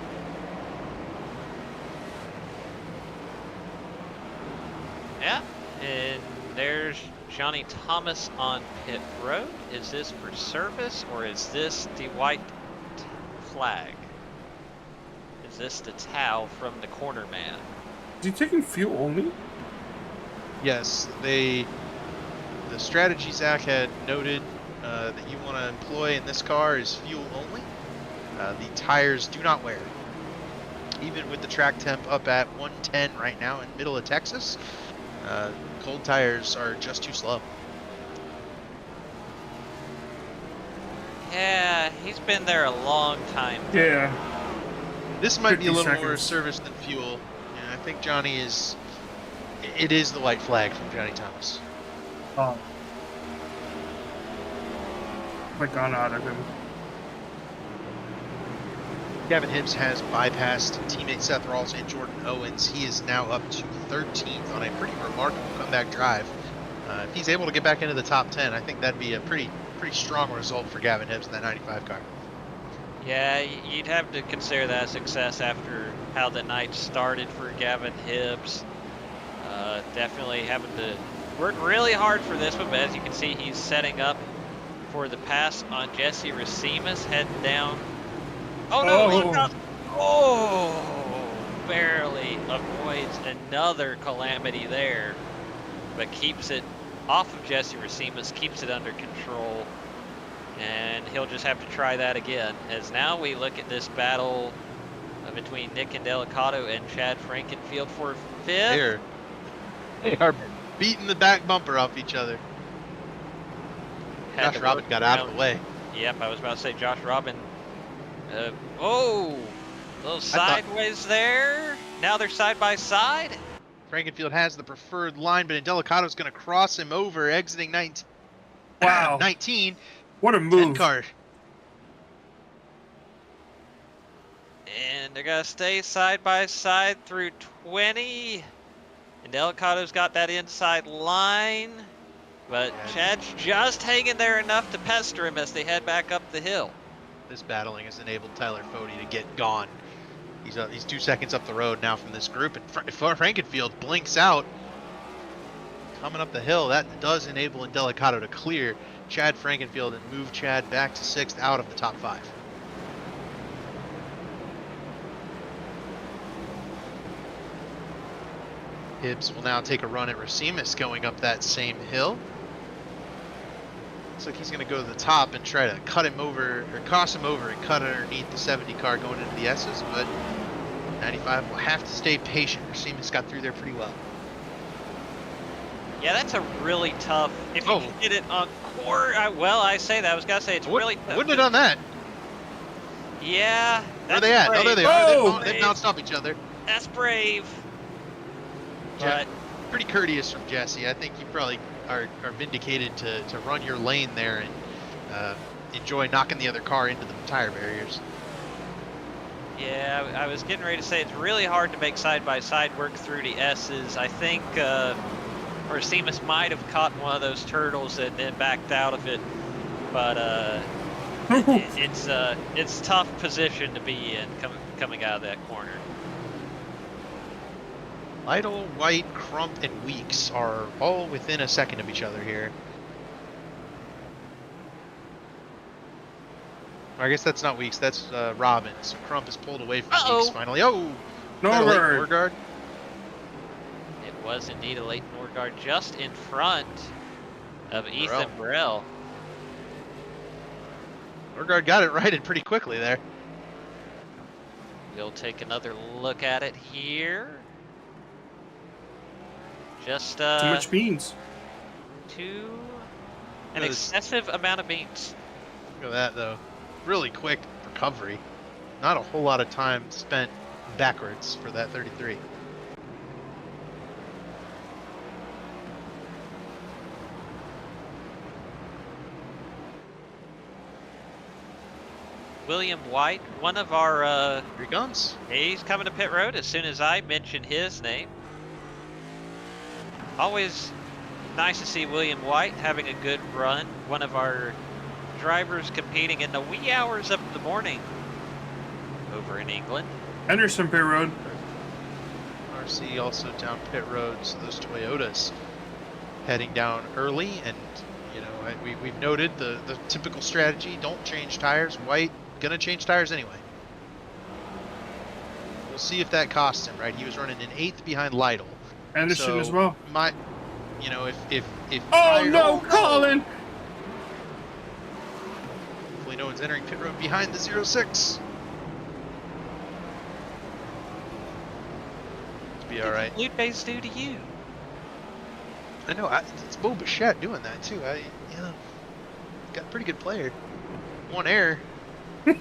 Yeah, and there's Johnny Thomas on pit road. Is this for service or is this the white flag? Is this the towel from the corner man? Is he taking fuel only? Yes, the strategy Zach had noted that you want to employ in this car is fuel only. The tires do not wear. even with the track temp up at 110 right now in middle of Texas, cold tires are just too slow. Yeah, he's been there a long time. Yeah. This might be a little 50 more seconds. service than fuel. Yeah, I think Johnny is. It is the white flag from Johnny Thomas. Oh. Like gone out of him. Gavin Hibbs has bypassed teammate Seth Rawls and Jordan Owens. He is now up to 13th on a pretty remarkable comeback drive. If he's able to get back into the top 10, I think that'd be a pretty strong result for Gavin Hibbs in that 95 car. Yeah, you'd have to consider that a success after how the night started for Gavin Hibbs. Definitely having to work really hard for this one, but as you can see, he's setting up for the pass on Jesse Racimas, heading down. Oh no! Oh. Look out. Oh, barely avoids another calamity there, but keeps it off of Jesse Racimas, keeps it under control, and he'll just have to try that again. As now we look at this battle between Nick Indelicato and Chad Frankenfield for fifth. They are beating the back bumper off each other. Josh Robin got out of the way. Yep, I was about to say Josh Robin. Oh, a little sideways there. Now they're side by side. Frankenfield has the preferred line, but Indelicato's going to cross him over, exiting 19. Wow. 19. What a move. 10 car. And they're going to stay side by side through 20. Indelicato's got that inside line, but Chad's just hanging there enough to pester him as they head back up the hill. This battling has enabled Tyler Fody to get gone. He's 2 seconds up the road now from this group, and Frankenfield blinks out. Coming up the hill, that does enable Indelicato to clear Chad Frankenfield and move Chad back to 6th out of the top 5. Hibbs will now take a run at Racimas going up that same hill. Looks like he's going to go to the top and try to cut him over, or cross him over and cut underneath the 70 car going into the S's, but 95 will have to stay patient. Racimas got through there pretty well. Yeah, that's a really tough, if you can get it on quarter, well, I say that, I was going to say it's really tough. Wouldn't have done that. Yeah, Where are they at? brave. Oh, there they are. Oh! They've bounced off each other. That's brave. But pretty courteous from Jesse. I think you probably are vindicated to run your lane there and enjoy knocking the other car into the tire barriers. yeah, I was getting ready to say it's really hard to make side-by-side work through the S's. I think Racimas might have caught one of those turtles and then backed out of it, but it's a tough position to be in coming out of that corner. Lytle, White, Crump, and Weeks are all within a second of each other here. I guess that's not Weeks, that's Robin. So Crump is pulled away from Weeks finally. Oh! Norgard. It was indeed a late Norgard just in front of Ethan Burrell. Norgard got it righted pretty quickly there. We'll take another look at it here. Just too much beans. An excessive amount of beans. Look at that though. Really quick recovery. Not a whole lot of time spent backwards for that 33. William White, one of our Here he comes. He's coming to pit road as soon as I mention his name. Always nice to see William White having a good run. One of our drivers competing in the wee hours of the morning over in England. Henderson pit road. RC also down pit road, so those Toyotas heading down early, and you know we've noted the typical strategy: don't change tires. White gonna change tires anyway. We'll see if that costs him. Right, he was running in 8th behind Lytle. Anderson so as well. If oh no, Colin! Hopefully no one's entering pit road behind the 06. be all right. Blue Jays do to you? I know. It's Bo Bichette doing that too. Got a pretty good player. One error. Man.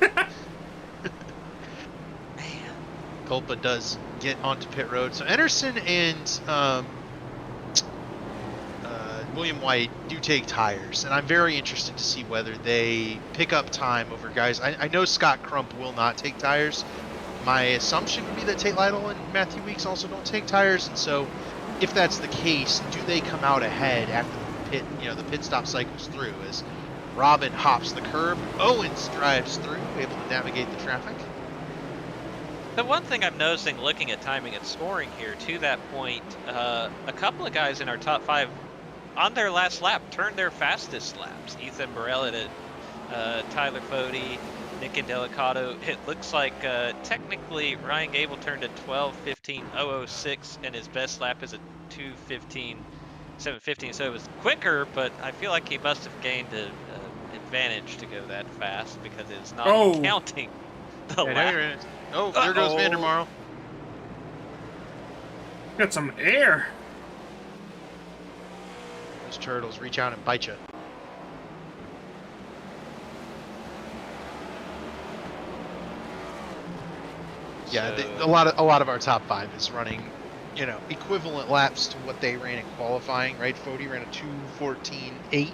Culpa does get onto pit road. So Anderson and William White do take tires, and I'm very interested to see whether they pick up time over guys. I know Scott Crump will not take tires. My assumption would be that Tate Lytle and Matthew Weeks also don't take tires, and so if that's the case, do they come out ahead after the pit stop cycles through as Robin hops the curb, Owens drives through, able to navigate the traffic? The one thing I'm noticing looking at timing and scoring here, to that point, a couple of guys in our top 5 on their last lap turned their fastest laps. Ethan Burrell at Tyler Fode, Nick Indelicato. It looks like technically Ryan Gable turned a 12:15.006 and his best lap is a 2:15.715. So it was quicker, but I feel like he must have gained an advantage to go that fast because it's not counting the lap. There goes Vandermarl. Got some air. Those turtles reach out and bite you. Yeah, a lot of our top 5 is running, equivalent laps to what they ran in qualifying, right? Fode ran a 2:14.8.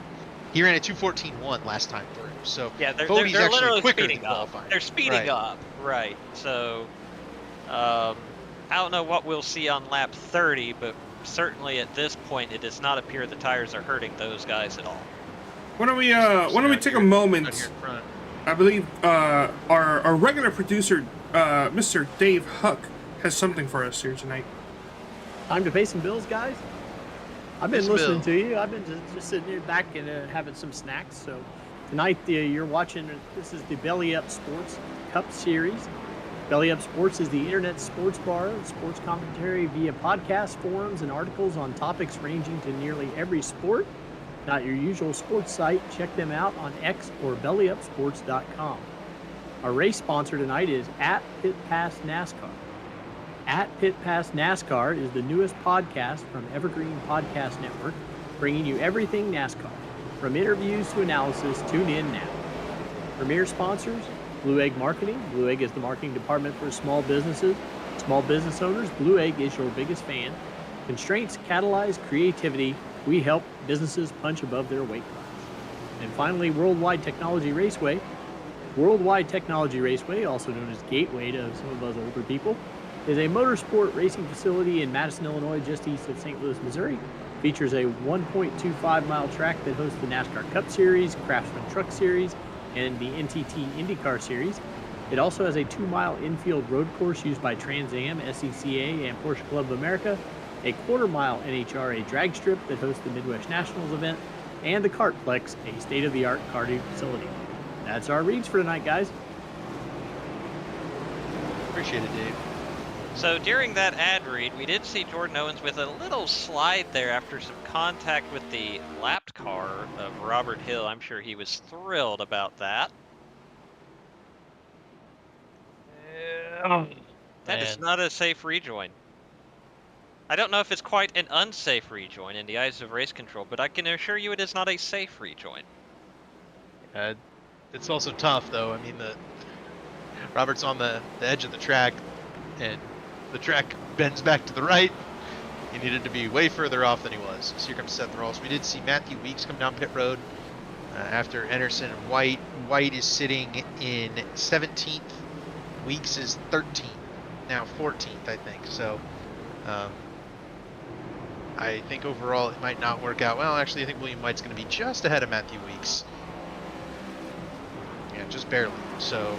He ran a 2:14.1 last time through. So yeah, they're actually literally quicker speeding than up. qualifying. They're speeding up, right? So I don't know what we'll see on lap 30, but certainly at this point, it does not appear the tires are hurting those guys at all. Why don't we take a moment? I believe our regular producer, Mr. Dave Huck, has something for us here tonight. Time to pay some bills, guys. I've been listening to you. I've been just sitting here back and having some snacks. So tonight you're watching. This is the Belly Up Sports Cup Series. Belly Up Sports is the internet sports bar, sports commentary via podcast, forums, and articles on topics ranging to nearly every sport. Not your usual sports site. Check them out on X or bellyupsports.com. Our race sponsor tonight is at Pit Pass NASCAR. At Pit Pass NASCAR is the newest podcast from Evergreen Podcast Network, bringing you everything NASCAR. From interviews to analysis, tune in now. Premier sponsors, Blue Egg Marketing. Blue Egg is the marketing department for small businesses. Small business owners, Blue Egg is your biggest fan. Constraints catalyze creativity. We help businesses punch above their weight class. And finally, Worldwide Technology Raceway. Worldwide Technology Raceway, also known as Gateway to some of us older people, is a motorsport racing facility in Madison, Illinois, just east of St. Louis, Missouri. Features a 1.25-mile track that hosts the NASCAR Cup Series, Craftsman Truck Series, and the NTT IndyCar Series. It also has a 2-mile infield road course used by Trans Am, SCCA, and Porsche Club of America, a quarter-mile NHRA drag strip that hosts the Midwest Nationals event, and the Kartplex, a state-of-the-art karting facility. That's our reads for tonight, guys. Appreciate it, Dave. So during that ad read, we did see Jordan Owens with a little slide there after some contact with the lapped car of Robert Hill. I'm sure he was thrilled about that. That is not a safe rejoin. I don't know if it's quite an unsafe rejoin in the eyes of race control, but I can assure you it is not a safe rejoin. It's also tough, though. I mean, Robert's on the edge of the track, and the track bends back to the right. He needed to be way further off than he was. So here comes Seth Rawls. We did see Matthew Weeks come down pit road after Anderson and White. White is sitting in 17th. Weeks is 13th. Now 14th, I think. So I think overall it might not work out well. Actually, I think William White's going to be just ahead of Matthew Weeks. Yeah, just barely. So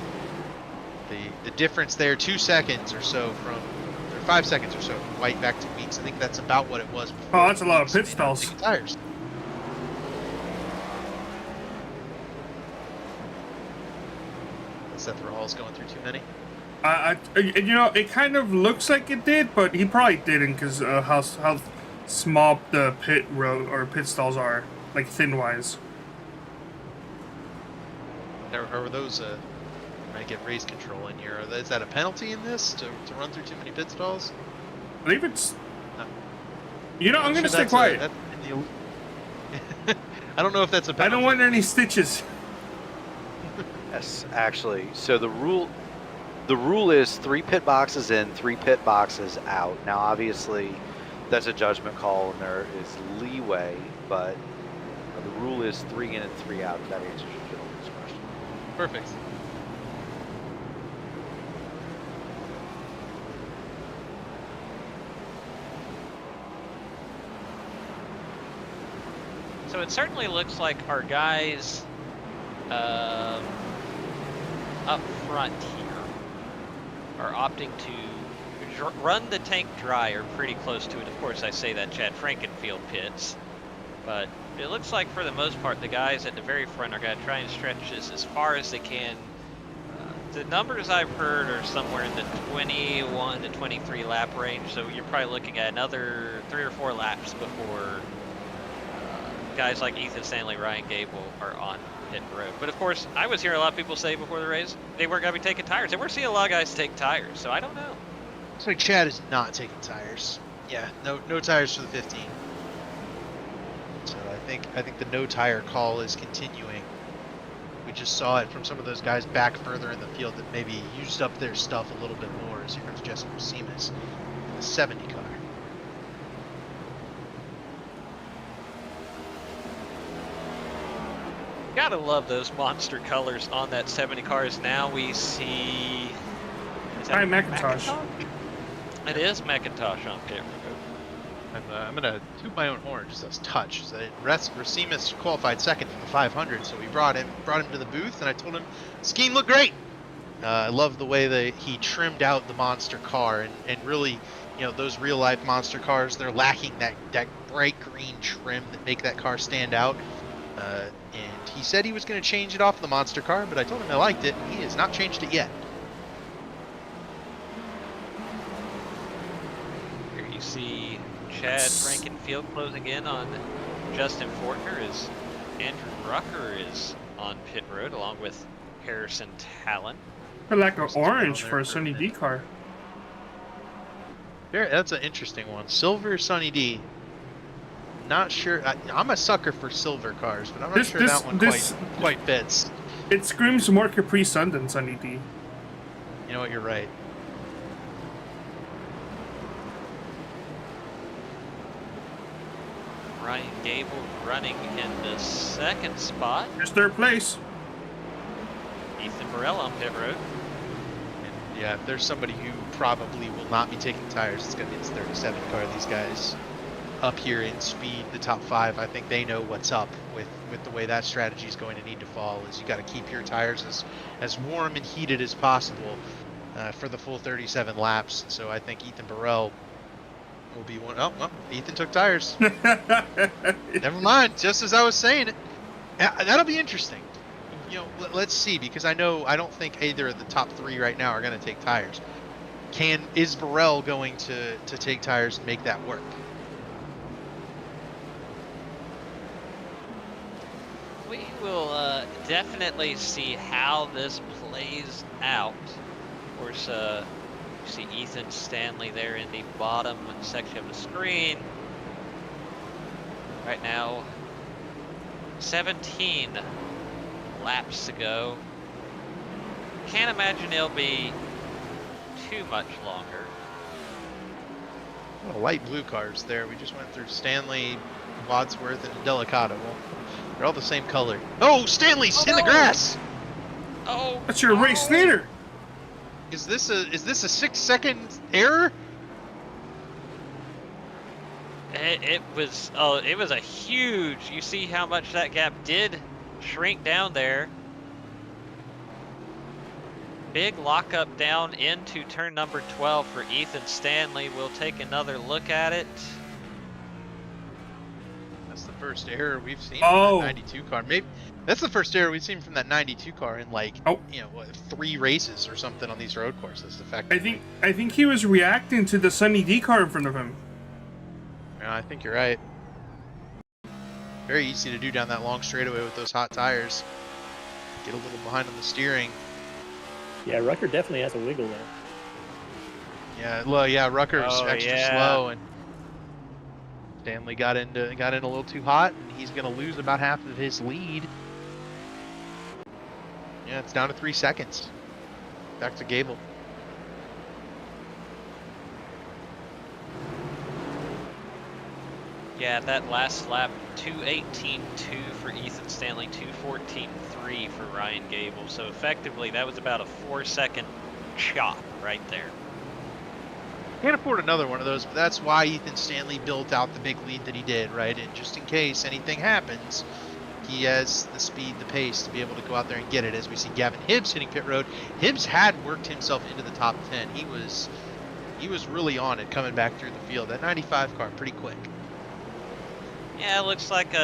the difference there, 2 seconds or so from, or 5 seconds or so from White back to Weeks. I think that's about what it was before. Oh, that's a lot of pit stalls. Tires. Seth Rawls going through too many. It kind of looks like it did, but he probably didn't because how small the pit road or pit stalls are, like thin wise. Are those might get race control in here? Is that a penalty in this to run through too many pit stalls? I believe it's. No. You know, I'm gonna stay quiet. I don't know if that's a penalty. I don't want any stitches. Yes, actually. So the rule is 3 pit boxes in, 3 pit boxes out. Now, obviously, that's a judgment call, and there is leeway, but the rule is 3 in and 3 out. If that answers your gentleman's question. Perfect. So it certainly looks like our guys up front here are opting to run the tank dry or pretty close to it. Of course, I say that Chad Frankenfield pits, but it looks like for the most part the guys at the very front are going to try and stretch this as far as they can. The numbers I've heard are somewhere in the 21 to 23 lap range, so you're probably looking at another 3 or 4 laps before guys like Ethan Stanley, Ryan Gable are on pit road. But of course, I was hearing a lot of people say before the race they weren't going to be taking tires, and we're seeing a lot of guys take tires, so I don't know. Looks like Chad is not taking tires. Yeah, no tires for the 15. So I think the no tire call is continuing. We just saw it from some of those guys back further in the field that maybe used up their stuff a little bit more, as you heard Jesse Rosimas in the 70 car. Gotta love those monster colors on that 70 cars. Now we see. Hi, McIntosh. It is McIntosh on pit road. I'm gonna toot my own horn just as touch. So Rosimas qualified second for the 500, so we brought him to the booth, and I told him scheme looked great. I love the way that he trimmed out the monster car, and really, you know, those real life monster cars, they're lacking that bright green trim that make that car stand out. And he said he was going to change it off the monster car, but I told him I liked it, and he has not changed it yet. Here you see Chad Frankenfield closing in on Justin Fortner as Andrew Rucker is on pit road along with Harrison Talon. I like an orange for a Sunny D car. That's an interesting one. Silver Sunny D. Not sure. I'm a sucker for silver cars, but I'm not sure that one quite fits. It screams more Capri Sun than Sunny D. You know what? You're right. Ryan Gable running in the second spot. Here's third place. Ethan Burrell on pit road. And yeah, if there's somebody who probably will not be taking tires, it's going to be this 37 car. These guys up here in speed, the top 5, I think they know what's up with the way that strategy is going to need to fall. Is you got to keep your tires as warm and heated as possible for the full 37 laps. So I think Ethan Burrell will be one. Oh, well, Ethan took tires. Never mind. Just as I was saying it, that'll be interesting. You know, let's see, because I don't think either of the top 3 right now are going to take tires. Is Burrell going to take tires and make that work? We will definitely see how this plays out. Of course, you see Ethan Stanley there in the bottom section of the screen. Right now, 17 laps to go. Can't imagine it'll be too much longer. Well, light blue cars there. We just went through Stanley, Wadsworth, and Delicado. Well, they're all the same color. Oh, Stanley's in the grass. Oh, that's your race leader. Is this a 6-second error? It was a huge. You see how much that gap did shrink down there. Big lockup down into turn number 12 for Ethan Stanley. We'll take another look at it. That's the first error we've seen from that 92 car. Maybe that's the first error we've seen from that 92 car in like 3 races or something on these road courses. I think he was reacting to the Sunny D car in front of him. Yeah, I think you're right. Very easy to do down that long straightaway with those hot tires. Get a little behind on the steering. Yeah, Rucker definitely has a wiggle there. Yeah, Rucker's extra yeah. slow, and Stanley got in a little too hot, and he's going to lose about half of his lead. Yeah, it's down to 3 seconds. Back to Gable. Yeah, that last lap, 2:18.2 for Ethan Stanley, 2:14.3 for Ryan Gable. So effectively, that was about a 4-second chop right there. Can't afford another one of those, but that's why Ethan Stanley built out the big lead that he did, right? And just in case anything happens, he has the speed, the pace to be able to go out there and get it. As we see Gavin Hibbs hitting pit road. Hibbs had worked himself into the top 10. He was really on it coming back through the field. That 95 car, pretty quick. Yeah, it looks like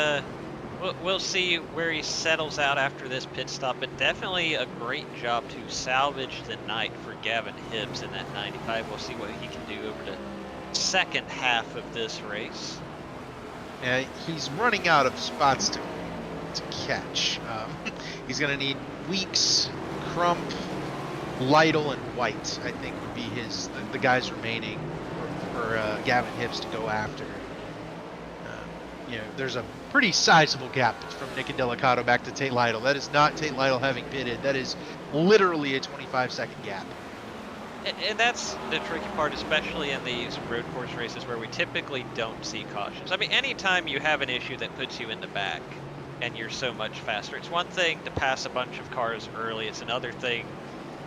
we'll see where he settles out after this pit stop, but definitely a great job to salvage the night for Gavin Hibbs in that 95. We'll see what he can do over the second half of this race. Yeah, he's running out of spots to catch. He's going to need Weeks, Crump, Lytle, and White, I think, would be the guys remaining for Gavin Hibbs to go after. There's a pretty sizable gap from Nick and Delicato back to Tate Lytle. That is not Tate Lytle having pitted. That is literally a 25-second gap. And that's the tricky part, especially in these road course races where we typically don't see cautions. I mean, anytime you have an issue that puts you in the back and you're so much faster, it's one thing to pass a bunch of cars early. It's another thing,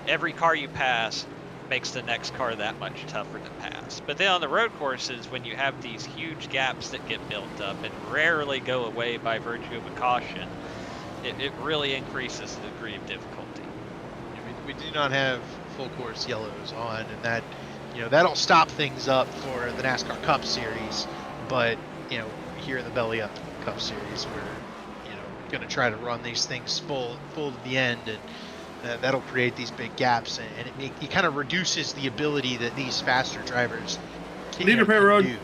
every car you pass makes the next car that much tougher to pass. But then on the road courses, when you have these huge gaps that get built up and rarely go away by virtue of a caution, it really increases the degree of difficulty. We do not have full course yellows on, and that that'll stop things up for the NASCAR Cup Series. But here in the Belly Up Cup Series, we're going to try to run these things full to the end, and that'll create these big gaps, and it kind of reduces the ability that these faster drivers can do.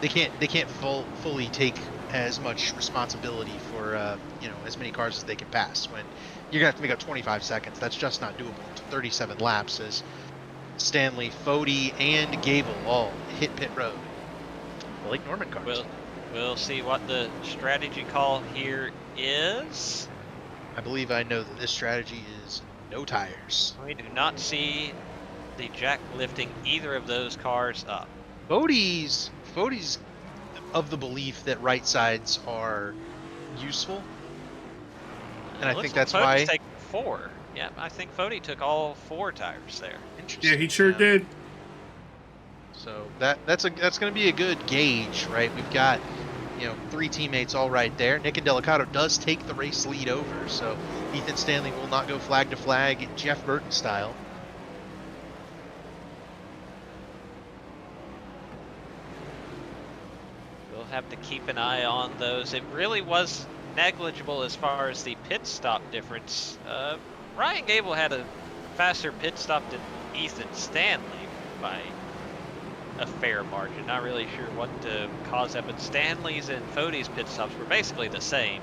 They can't fully take as much responsibility for as many cars as they can pass. When you're gonna have to make up 25 seconds, that's just not doable. 37 laps as Stanley, Fody, and Gable all hit pit road. The Lake Norman cars. We'll see what the strategy call here is. I believe I know that this strategy is no tires. We do not see the Jack lifting either of those cars up. Fody's of the belief that right sides are useful, and I think that's why. Taking 4. Yeah, I think Fody took all 4 tires there. Interesting. Yeah, he sure did. So that's going to be a good gauge, right? We've got 3 teammates all right there. Nick and Delicato does take the race lead over, so Ethan Stanley will not go flag to flag Jeff Burton style. We'll have to keep an eye on those. It really was negligible as far as the pit stop difference. Ryan Gable had a faster pit stop than Ethan Stanley by a fair margin. Not really sure what caused that, but Stanley's and Fody's pit stops were basically the same.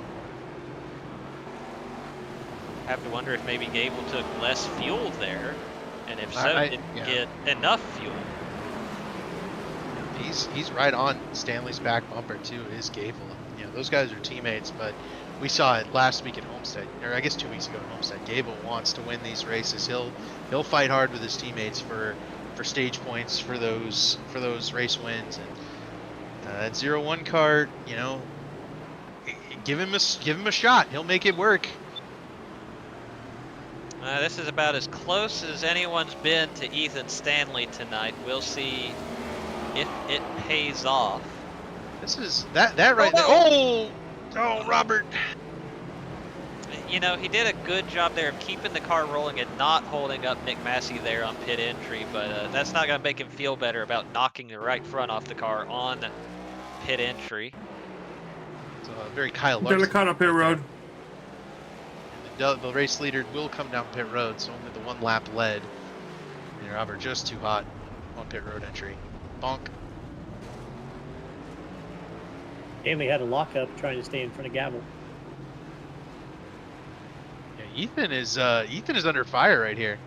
Have to wonder if maybe Gable took less fuel there, and if so, didn't get enough fuel. He's right on Stanley's back bumper too. Is Gable? Those guys are teammates, but we saw it last week at Homestead, or I guess 2 weeks ago at Homestead. Gable wants to win these races. He'll fight hard with his teammates for stage points for those race wins, and that 0-1 cart, give him a shot. He'll make it work. This is about as close as anyone's been to Ethan Stanley tonight. We'll see if it pays off. This is that right there. Oh, Robert. He did a good job there of keeping the car rolling and not holding up Nick Massey there on pit entry, but that's not going to make him feel better about knocking the right front off the car on pit entry. It's very Kyle Larson. Delicato pit road. The race leader will come down pit road, so only the 1 lap led. And Robert just too hot on pit road entry. Bonk. Stanley had a lockup trying to stay in front of Gable. Ethan is under fire right here.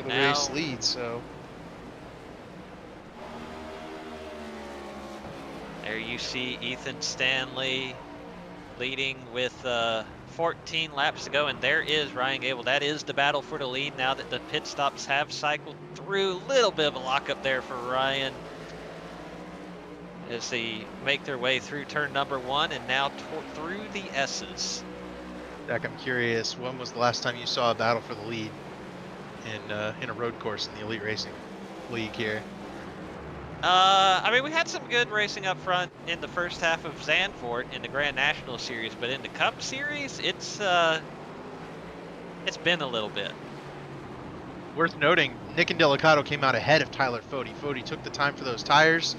for the race lead, so. There you see Ethan Stanley leading with 14 laps to go, and there is Ryan Gable. That is the battle for the lead now that the pit stops have cycled through. A little bit of a lockup there for Ryan as they make their way through turn number 1 and now through the S's. Jack, I'm curious, when was the last time you saw a battle for the lead in a road course in the Elite Racing League here? I mean, we had some good racing up front in the first half of Zandvoort in the Grand National Series, but in the Cup Series, it's been a little bit. Worth noting, Nick and Delicato came out ahead of Tyler Fode. Fode took the time for those tires.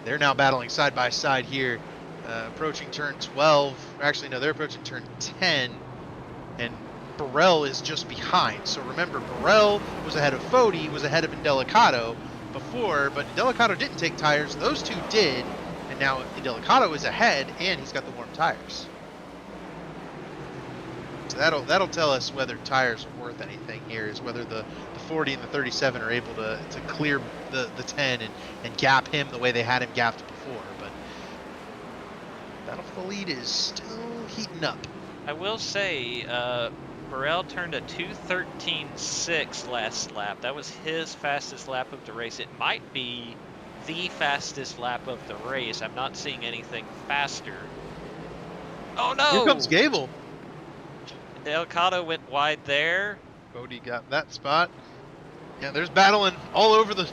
They're now battling side by side here, approaching turn 12. Actually, no, they're approaching turn 10, and Burrell is just behind. So remember, Burrell was ahead of Fode, was ahead of Indelicato before, but Indelicato didn't take tires. Those two did, and now Indelicato is ahead, and he's got the warm tires. So that'll tell us whether tires are worth anything here, is whether the 40 and the 37 are able to clear the 10 and gap him the way they had him gapped before. But battle for the lead is still heating up. I will say, Burrell turned a 2:13.6 last lap. That was his fastest lap of the race. It might be the fastest lap of the race. I'm not seeing anything faster. Oh no! Here comes Gable. Delicato went wide there. Fode got that spot. Yeah, there's battling all over the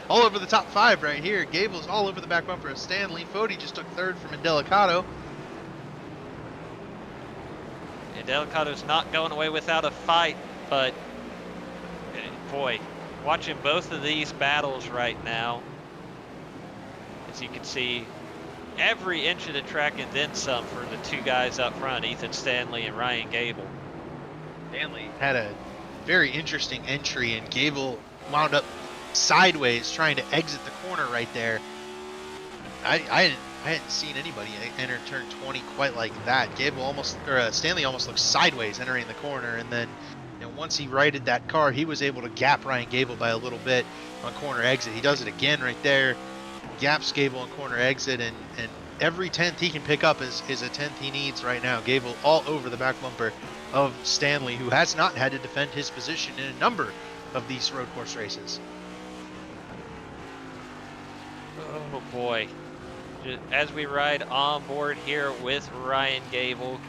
all over the top 5 right here. Gable's all over the back bumper of Stanley. Fode just took 3rd from Indelicato. Delicato's not going away without a fight, but boy, watching both of these battles right now, as you can see, every inch of the track and then some for the two guys up front, Ethan Stanley and Ryan Gable. Stanley had a very interesting entry, and Gable wound up sideways trying to exit the corner right there. I hadn't seen anybody enter turn 20 quite like that. Stanley almost looked sideways entering the corner, and then once he righted that car, he was able to gap Ryan Gable by a little bit on corner exit. He does it again right there, gaps Gable on corner exit, and every 10th he can pick up is a 10th he needs right now. Gable all over the back bumper of Stanley, who has not had to defend his position in a number of these road course races. Oh boy. As we ride on board here with Ryan Gable,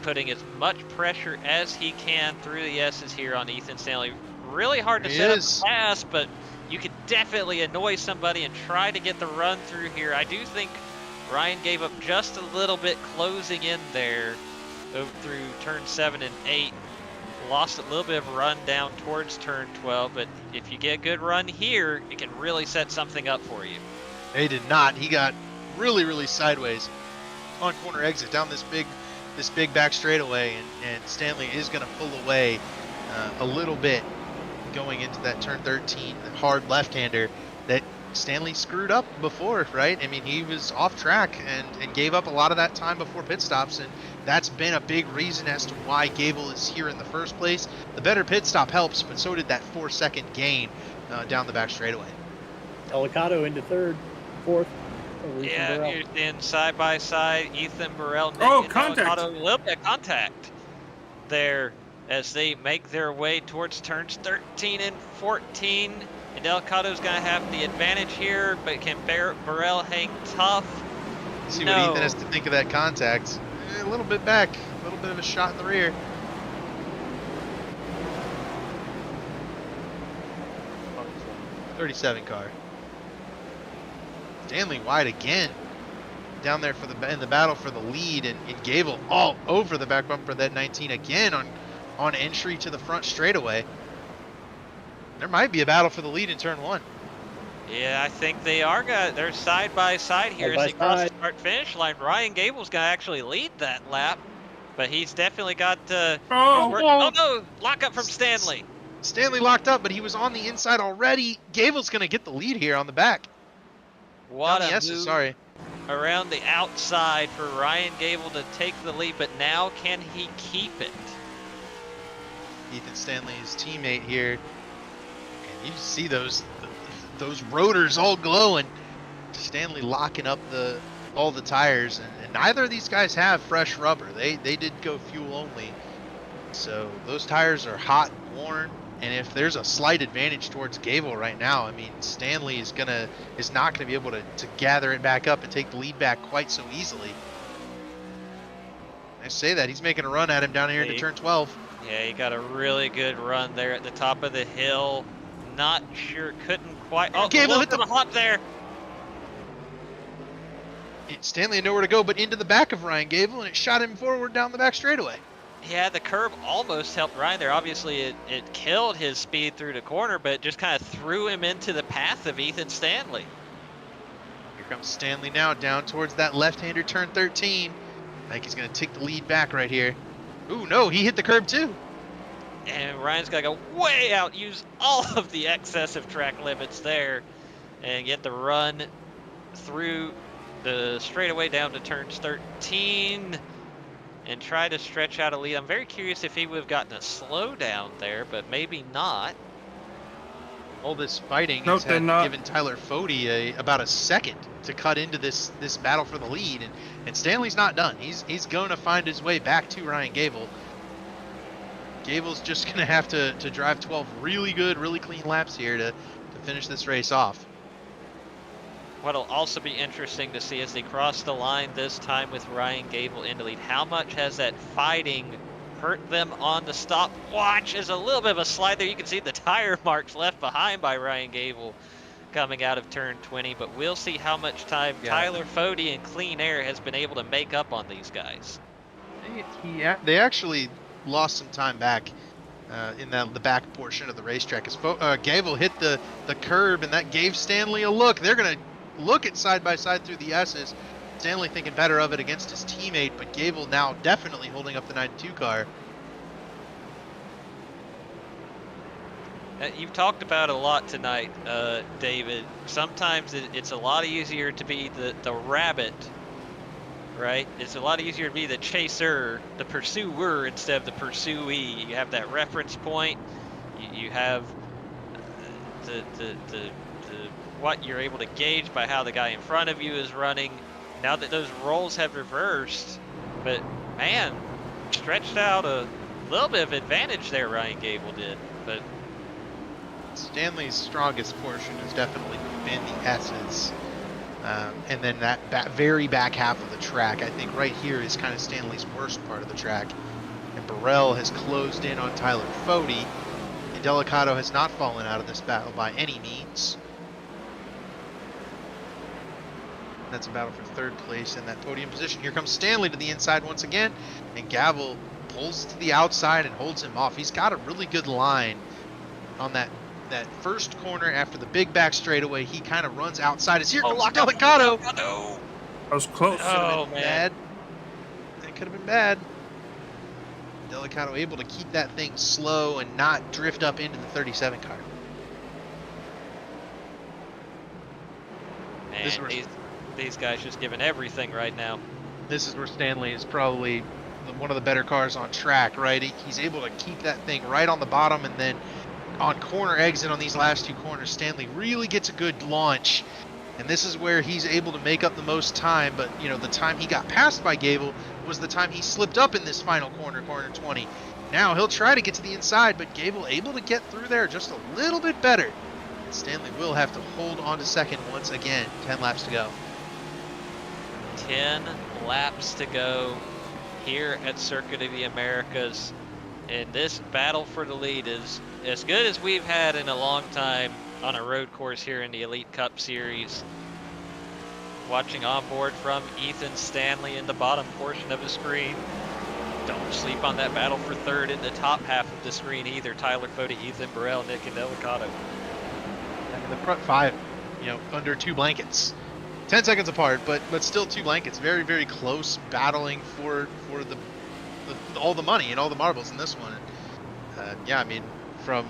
putting as much pressure as he can through the S's here on Ethan Stanley. Really hard to set up the pass, but you could definitely annoy somebody and try to get the run through here. I do think Ryan gave up just a little bit closing in there through turn 7 and 8. Lost a little bit of run down towards turn 12, but if you get a good run here, it can really set something up for you. He did not. He got really sideways on corner exit down this big back straightaway, and Stanley is going to pull away a little bit going into that turn 13 hard left-hander that Stanley screwed up before, right? I mean, he was off track and gave up a lot of that time before pit stops, and that's been a big reason as to why Gable is here in the first place. The better pit stop helps, but so did that 4-second gain down the back straightaway. Delicato into 3rd, 4th. Yeah, you're in side by side. Ethan Burrell, Nick, and contact. A little bit of contact there as they make their way towards turns 13 and 14. And Delicato's going to have the advantage here, but can Burrell hang tough? See what Ethan has to think of that contact. A little bit back, a little bit of a shot in the rear. Oh, 37 car. Stanley wide again down there in the battle for the lead, and Gable all over the back bumper of that 19 again on entry to the front straightaway. There might be a battle for the lead in turn 1. Yeah, I think they are. They're side by side here as they cross the start-finish line. Ryan Gable's going to actually lead that lap, but he's definitely got oh no, lock up from Stanley. Stanley locked up, but he was on the inside already. Gable's going to get the lead here on the back. What a move around the outside for Ryan Gable to take the lead, but now can he keep it? Ethan Stanley's teammate here You see those rotors all glowing. Stanley locking up all the tires, and neither of these guys have fresh rubber. They did go fuel only. So those tires are hot and worn, and if there's a slight advantage towards Gable right now, I mean, Stanley is not gonna be able to gather it back up and take the lead back quite so easily. I say that, he's making a run at him down here into turn 12. Yeah, he got a really good run there at the top of the hill. Not sure, couldn't quite. Oh, Gable hit the hop there. Stanley had nowhere to go but into the back of Ryan Gable, and it shot him forward down the back straightaway. Yeah, the curb almost helped Ryan there. Obviously, it killed his speed through the corner, but it just kind of threw him into the path of Ethan Stanley. Here comes Stanley now down towards that left-hander turn 13. I think he's going to take the lead back right here. Ooh, no, he hit the curb too. And Ryan's got to go way out, use all of the excessive track limits there, and get the run through the straightaway down to turns 13 and try to stretch out a lead. I'm very curious if he would have gotten a slowdown there, but maybe not. All this fighting has given Tyler Fode about a second to cut into this battle for the lead, and Stanley's not done. He's going to find his way back to Ryan Gable. Gable's just going to have to drive 12 really good, really clean laps here to finish this race off. What'll also be interesting to see as they cross the line this time with Ryan Gable in the lead, how much has that fighting hurt them on the stopwatch? Is a little bit of a slide there. You can see the tire marks left behind by Ryan Gable coming out of turn 20, but we'll see how much time Tyler Fode in clean air has been able to make up on these guys. They actually lost some time back in the back portion of the racetrack as Gable hit the curb, and that gave Stanley a look. They're going to look at side by side through the S's. Stanley thinking better of it against his teammate, but Gable now definitely holding up the 92 car. You've talked about it a lot tonight, David. Sometimes it's a lot easier to be the rabbit, right? It's a lot easier to be the chaser, the pursuer, instead of the pursuee. You have that reference point. You have the what you're able to gauge by how the guy in front of you is running. Now that those roles have reversed, but man, stretched out a little bit of advantage there, Ryan Gable did. But Stanley's strongest portion has definitely been the S's. And then that very back half of the track, I think right here is kind of Stanley's worst part of the track. And Burrell has closed in on Tyler Fode. And Delicato has not fallen out of this battle by any means. That's a battle for third place in that podium position. Here comes Stanley to the inside once again, and Gable pulls to the outside and holds him off. He's got a really good line on that first corner after the big back straightaway. He kind of runs outside as here comes Delicato. No. That was close. Oh, man. Bad. That could have been bad. Delicato able to keep that thing slow and not drift up into the 37 car. Man, these guys just giving everything right now. This is where Stanley is probably one of the better cars on track, right? He's able to keep that thing right on the bottom, and then on corner exit on these last two corners, Stanley really gets a good launch. And this is where he's able to make up the most time, but you know, the time he got passed by Gable was the time he slipped up in this final corner, corner 20. Now he'll try to get to the inside, but Gable able to get through there just a little bit better. And Stanley will have to hold on to second once again. 10 laps to go. 10 laps to go here at Circuit of the Americas, and this battle for the lead is as good as we've had in a long time on a road course here in the Elite Cup Series. Watching on board from Ethan Stanley in the bottom portion of the screen. Don't sleep on that battle for third in the top half of the screen either. Tyler Fode, Ethan Burrell, Nick and Delicato. And the front five, you know, under 2 blankets. 10 seconds apart, but still 2 blankets. Very, very close battling for all the money and all the marbles in this one. Yeah, I mean, from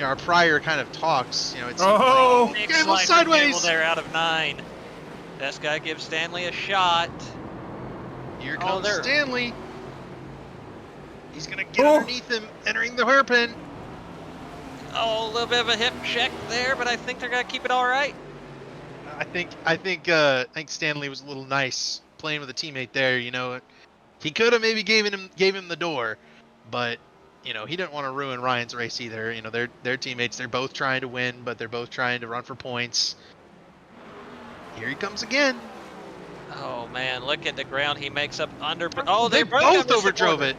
our prior kind of talks, you know, it's Gable sideways. Gable there out of 9. Best guy gives Stanley a shot. Here comes Stanley. He's gonna get underneath him, entering the hairpin. Oh, a little bit of a hip check there, but I think they're gonna keep it all right. I think Stanley was a little nice playing with a teammate there. You know, he could have maybe gave him the door, but you know he didn't want to ruin Ryan's race either. You know, they're teammates. They're both trying to win, but they're both trying to run for points. Here he comes again. Oh man, look at the ground he makes up under. Oh, they both overdrove it.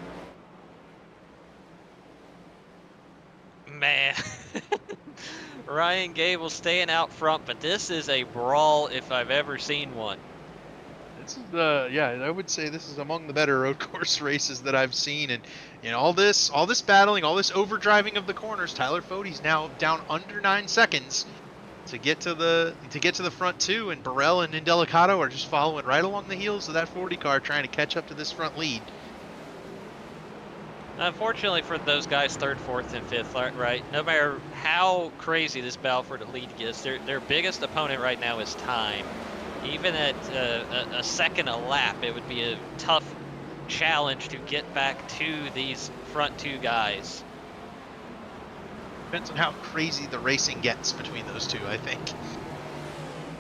Man. Ryan Gable staying out front, but this is a brawl if I've ever seen one. This is yeah, I would say this is among the better road course races that I've seen, and you know all this battling, all this overdriving of the corners. Tyler Fode's now down under 9 seconds to get to the front two, and Burrell and Indelicato are just following right along the heels of that 40 car, trying to catch up to this front lead. Unfortunately for those guys, third, fourth, and fifth, right? No matter how crazy this battle for the lead gets, their biggest opponent right now is time. Even at a second a lap, it would be a tough challenge to get back to these front two guys. Depends on how crazy the racing gets between those two, I think.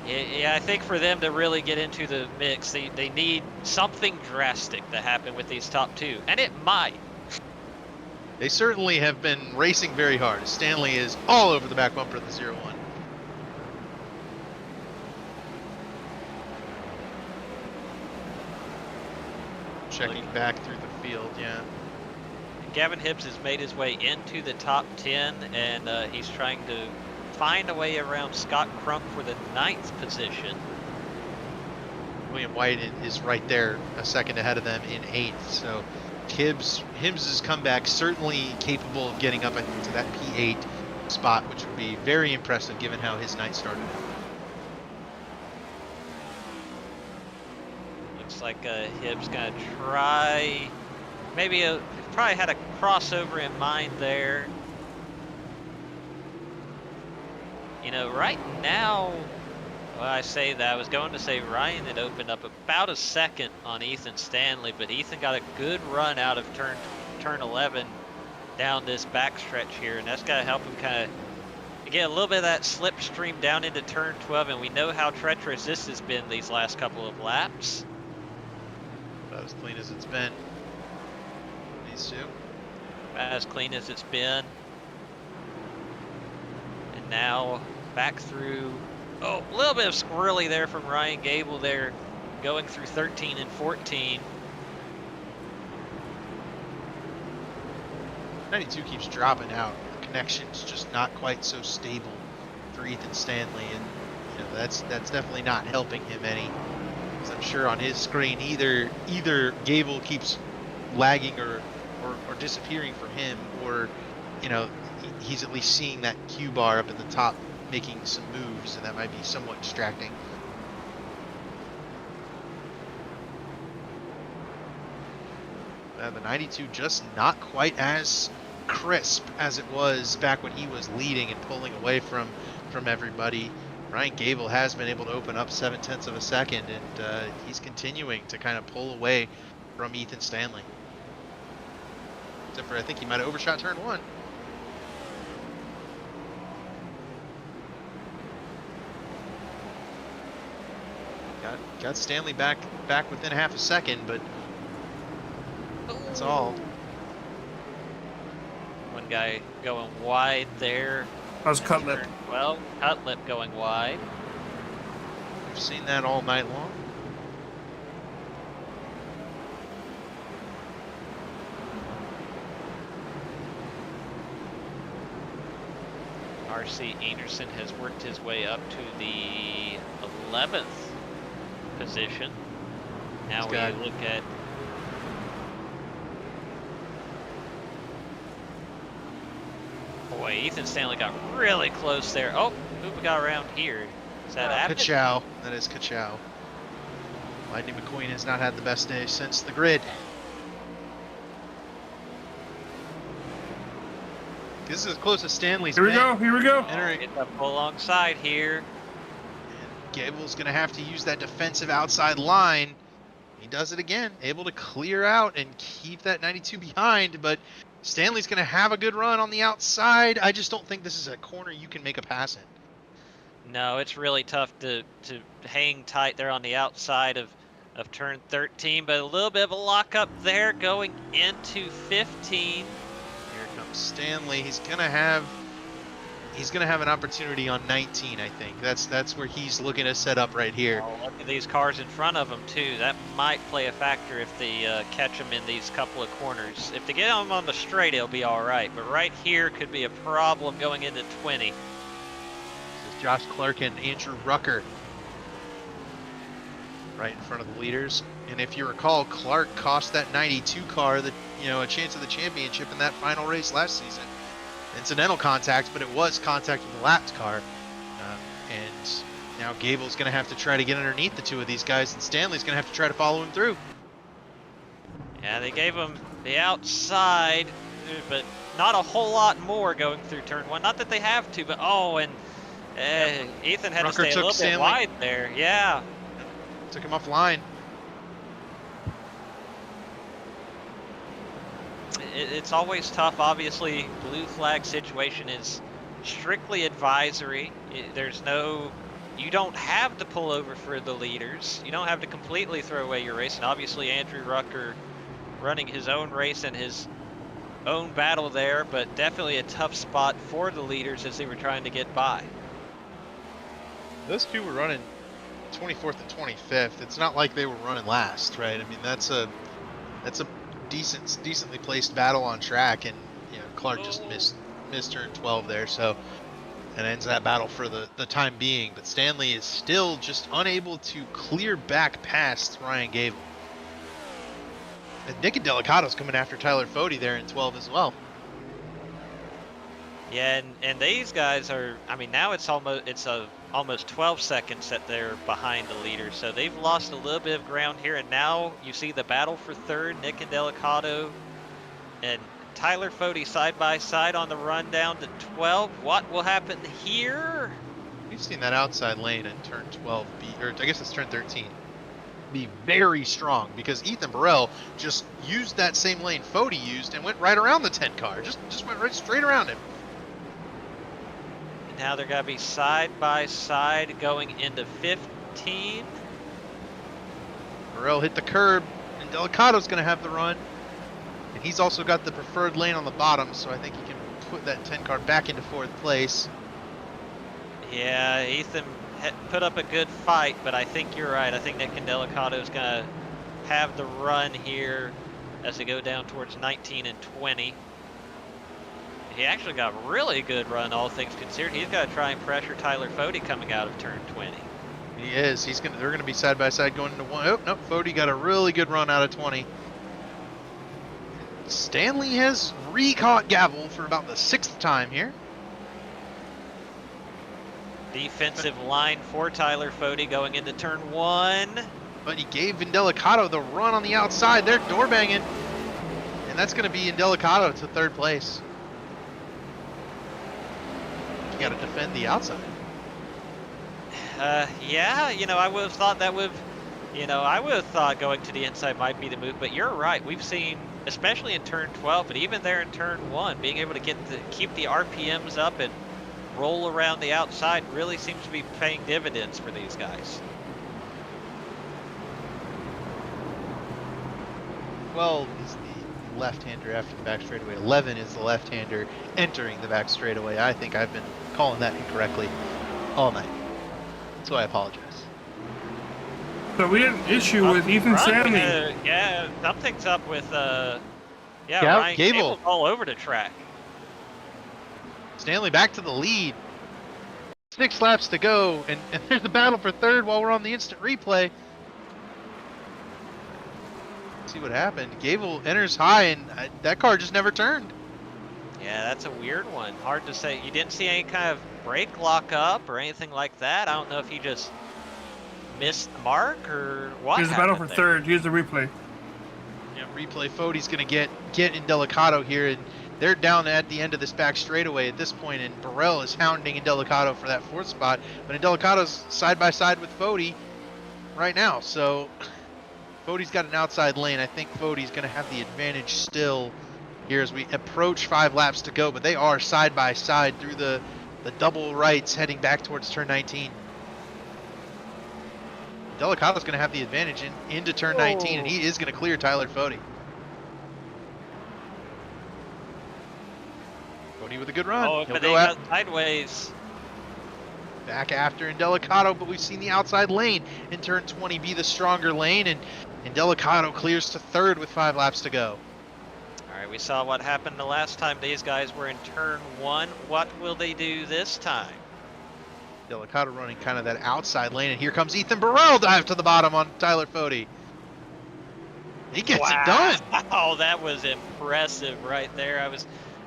Yeah, I think for them to really get into the mix, they need something drastic to happen with these top two, and it might. They certainly have been racing very hard. Stanley is all over the back bumper of the 0-1. Checking back through the field, yeah. Gavin Hibbs has made his way into the top 10, and he's trying to find a way around Scott Crump for the 9th position. William White is right there, a second ahead of them in 8th. So Hibbs' comeback certainly capable of getting up, I think, to that P8 spot, which would be very impressive given how his night started out. Looks like Hibbs gonna try, probably had a crossover in mind there. You know, right now, well, I say that, I was going to say Ryan had opened up about a second on Ethan Stanley, but Ethan got a good run out of turn 11 down this backstretch here, and that's got to help him kind of get a little bit of that slipstream down into turn 12, and we know how treacherous this has been these last couple of laps. About as clean as it's been. These two. As clean as it's been. And now back through. Oh, a little bit of squirrely there from Ryan Gable there, going through 13 and 14. 92 keeps dropping out. The connection's just not quite so stable for Ethan Stanley, and you know that's definitely not helping him any. Because I'm sure on his screen, either Gable keeps lagging or disappearing from him, or you know he's at least seeing that Q bar up at the top making some moves, and that might be somewhat distracting. The 92 just not quite as crisp as it was back when he was leading and pulling away from everybody. Ryan Gable has been able to open up 0.7 of a second, and he's continuing to kind of pull away from Ethan Stanley. Except for I think he might have overshot turn 1. Got Stanley back within half a second, but that's all. One guy going wide there. That was Cutlip. Well, Cutlip going wide. We've seen that all night long. R.C. Anderson has worked his way up to the 11th position. Now we look at boy, Ethan Stanley got really close there. Oh, who we got around here? Is that Abbott? Kachow. That is Kachow. Lightning McQueen has not had the best day since the grid. This is as close as Stanley's been. Here we go. Getting up alongside here. And Gable's going to have to use that defensive outside line. He does it again, able to clear out and keep that 92 behind, but Stanley's going to have a good run on the outside. I just don't think this is a corner you can make a pass in. No, it's really tough to hang tight there on the outside of turn 13, but a little bit of a lockup there going into 15. Here comes Stanley. He's gonna have an opportunity on 19. I think that's where he's looking to set up right here. Oh, look at these cars in front of him too. That might play a factor if they catch him in these couple of corners. If they get him on the straight, it'll be all right. But right here could be a problem going into 20. This is Josh Clark and Andrew Rucker right in front of the leaders. And if you recall, Clark cost that 92 car a chance of the championship in that final race last season. Incidental contact, but it was contact with the lapped car. And now Gable's going to have to try to get underneath the two of these guys, and Stanley's going to have to try to follow him through. Yeah, they gave him the outside, but not a whole lot more going through turn 1. Not that they have to, but Ethan had Rucker to stay a little bit wide there. Yeah. Took him offline. It's always tough. Obviously, blue flag situation is strictly advisory. You don't have to pull over for the leaders. You don't have to completely throw away your race. And obviously, Andrew Rucker running his own race and his own battle there, but definitely a tough spot for the leaders as they were trying to get by. Those two were running 24th and 25th. It's not like they were running last, right? I mean, that's a decently placed battle on track, and Clark just missed turn 12 there, so and ends that battle for the time being. But Stanley is still just unable to clear back past Ryan Gable. And Nick Delicato's coming after Tyler Fode there in 12 as well. Yeah, and these guys are, I mean, now it's almost 12 seconds that they're behind the leader, so they've lost a little bit of ground here, and now you see the battle for third. Nick Delicato and Tyler Fode side by side on the run down to 12. What will happen here? We've seen that outside lane in turn 12 or I guess it's turn 13, be very strong, because Ethan Burrell just used that same lane Fode used and went right around the 10 car. Just went right straight around him. And now they're going to be side by side going into 15. Burrell hit the curb, and Delicato's going to have the run. And he's also got the preferred lane on the bottom, so I think he can put that 10 car back into fourth place. Yeah, Ethan put up a good fight, but I think you're right. I think Nick Delicato's going to have the run here as they go down towards 19 and 20. He actually got a really good run, all things considered. He's got to try and pressure Tyler Fode coming out of turn 20. He is. They're going to be side by side going into one. Oh, no, Fode got a really good run out of 20. Stanley has re-caught Gavel for about the 6th time here. Defensive line for Tyler Fode going into turn 1. But he gave Indelicato the run on the outside. They're door banging. And that's going to be Indelicato to third place. You got to defend the outside. Yeah, I would have thought I would have thought going to the inside might be the move, but you're right. We've seen, especially in turn 12, but even there in turn 1, being able to keep the RPMs up and roll around the outside really seems to be paying dividends for these guys. 12 is the left-hander after the back straightaway. 11 is the left-hander entering the back straightaway. I think I've been calling that incorrectly all night, so I apologize. So we had an issue with Ethan Stanley. Yeah, something's up with Ryan Gable's all over the track. Stanley back to the lead. 6 laps to go, and there's the battle for third while we're on the instant replay. See what happened. Gable enters high, and that car just never turned. Yeah, that's a weird one. Hard to say. You didn't see any kind of brake lock up or anything like that. I don't know if he just missed the mark or what. Here's the battle for third. Here's the replay. Yeah, replay. Fode's going to get Indelicato here, and they're down at the end of this back straightaway at this point, and Burrell is hounding Indelicato for that 4th spot, but Indelicato's side by side with Fode right now, so Fode's got an outside lane. I think Fode's going to have the advantage still here as we approach 5 laps to go, but they are side by side through the double rights heading back towards turn 19. Delicato's going to have the advantage into turn 19, and he is going to clear Tyler Fode. Fode with a good run. Oh, but they got sideways. Back after Indelicato, but we've seen the outside lane in turn 20 be the stronger lane, and Indelicato clears to 3rd with 5 laps to go. All right, we saw what happened the last time these guys were in turn 1. What will they do this time? Indelicato running kind of that outside lane, and here comes Ethan Burrell dive to the bottom on Tyler Fode. He gets it done. Oh, that was impressive right there.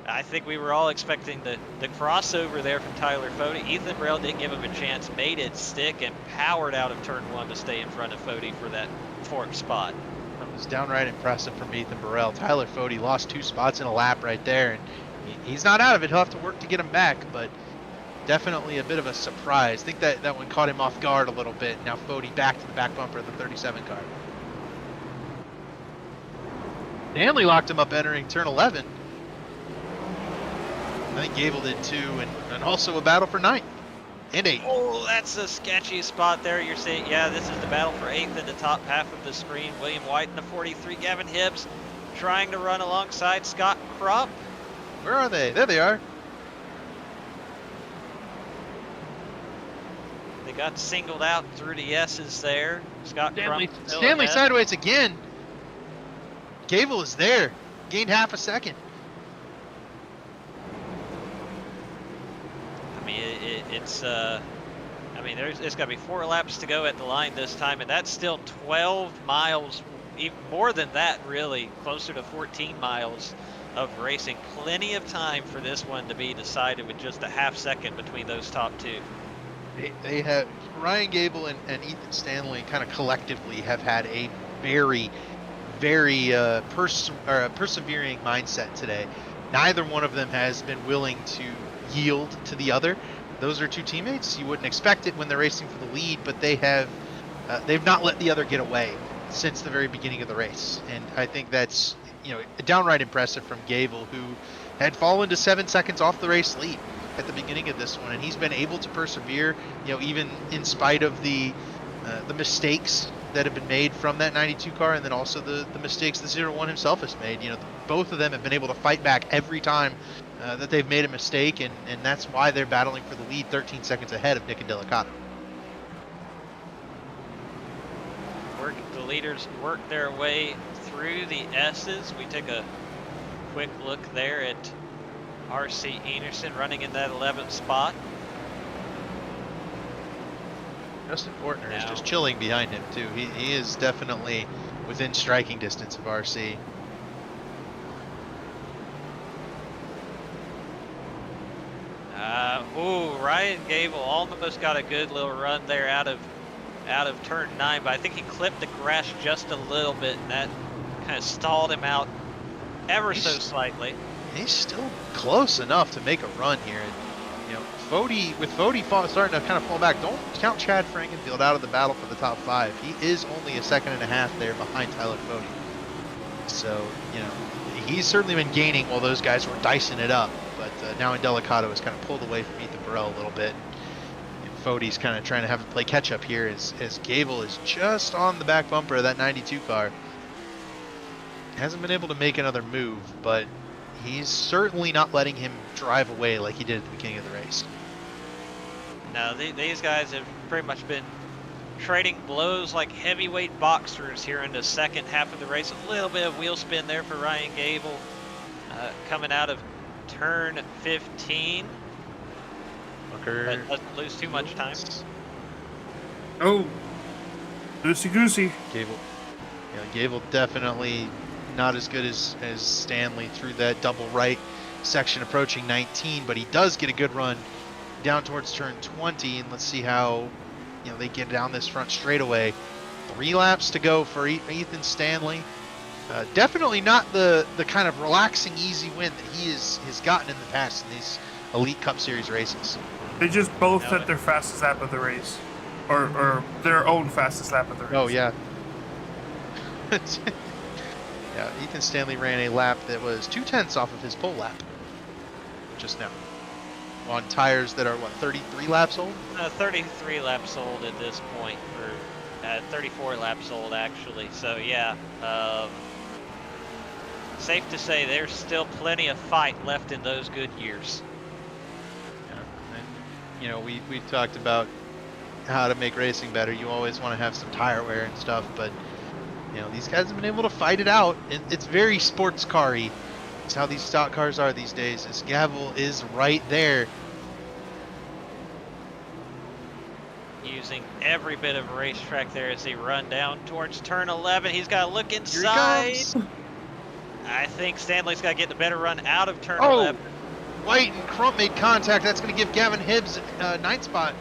I think we were all expecting the crossover there from Tyler Fode. Ethan Burrell didn't give him a chance, made it stick, and powered out of turn 1 to stay in front of Fode for that 4th spot. That was downright impressive from Ethan Burrell. Tyler Fode lost 2 spots in a lap right there, and he's not out of it. He'll have to work to get him back, but definitely a bit of a surprise. I think that one caught him off guard a little bit. Now Fode back to the back bumper of the 37 car. Stanley locked him up entering turn 11. I think Gable did too, and also a battle for 9th and 8th. Oh, that's a sketchy spot there. You're saying, yeah, this is the battle for 8th in the top half of the screen. William White in the 43, Gavin Hibbs trying to run alongside Scott Krupp. Where are they? There they are. They got singled out through the S's there. Scott Krupp Stanley sideways again. Gable is there. Gained half a second. I mean, it's got to be 4 laps to go at the line this time, and that's still 12 miles, even more than that, really, closer to 14 miles of racing. Plenty of time for this one to be decided with just a half second between those top 2. They have Ryan Gable and Ethan Stanley kind of collectively have had a very, very persevering mindset today. Neither one of them has been willing to yield to the other. Those are 2 teammates. You wouldn't expect it when they're racing for the lead, but they've not let the other get away since the very beginning of the race. And I think that's downright impressive from Gable, who had fallen to 7 seconds off the race lead at the beginning of this one, and he's been able to persevere, even in spite of the mistakes that have been made from that 92 car, and then also the mistakes the 01 himself has made. Both of them have been able to fight back every time that they've made a mistake, and that's why they're battling for the lead 13 seconds ahead of Nick and Delicato. The leaders work their way through the S's. We take a quick look there at R.C. Enerson running in that 11th spot. Justin Fortner is just chilling behind him too. He is definitely within striking distance of RC. Ryan Gable almost got a good little run there out of turn 9, but I think he clipped the grass just a little bit, and that kind of stalled him out ever so slightly. He's still close enough to make a run here. Fode starting to kind of fall back. Don't count Chad Frankenfield out of the battle for the top 5. He is only a second and a half there behind Tyler Fode. So, he's certainly been gaining while those guys were dicing it up. But now Indelicato has kind of pulled away from Ethan Burrell a little bit. Fode's kind of trying to have to play catch up here as Gable is just on the back bumper of that 92 car. Hasn't been able to make another move, but he's certainly not letting him drive away like he did at the beginning of the race. No, these guys have pretty much been trading blows like heavyweight boxers here in the second half of the race. A little bit of wheel spin there for Ryan Gable coming out of turn 15. But doesn't lose too much time. Oh, loosey-goosey. Gable definitely not as good as Stanley through that double right section approaching 19, but he does get a good run down towards turn 20, and let's see how they get down this front straightaway. 3 laps to go for Ethan Stanley. Definitely not the kind of relaxing, easy win that he has gotten in the past in these Elite Cup Series races. They just both had their fastest lap of the race, or their own fastest lap of the race. Oh yeah. Yeah, Ethan Stanley ran a lap that was 2/10 off of his pole lap just now. On tires that are, what, 33 laps old? 33 laps old at this point, or 34 laps old actually. So yeah, safe to say there's still plenty of fight left in those good years. Yeah, and you know, we talked about how to make racing better. You always want to have some tire wear and stuff, but you know, these guys have been able to fight it out. It's very sports car-y. It's how these stock cars are these days. This gavel is right there. Using every bit of racetrack there as they run down towards turn 11. He's got to look Here inside. he comes. I think Stanley's got to get the better run out of turn Oh, 11. White and Crump made contact. That's going to give Gavin Hibbs a 9th spot.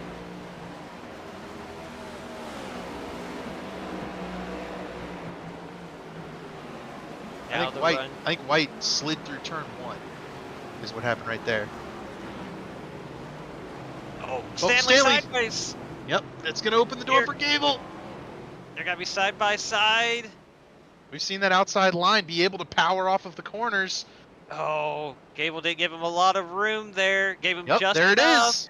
Now I think White slid through turn 1 is what happened right there. Oh, Stanley sideways. Yep, that's going to open the door Here. for Gable. They're going to be side by side. We've seen that outside line be able to power off of the corners. Oh, Gable didn't give him a lot of room there. Gave him Yep, just there enough. it is.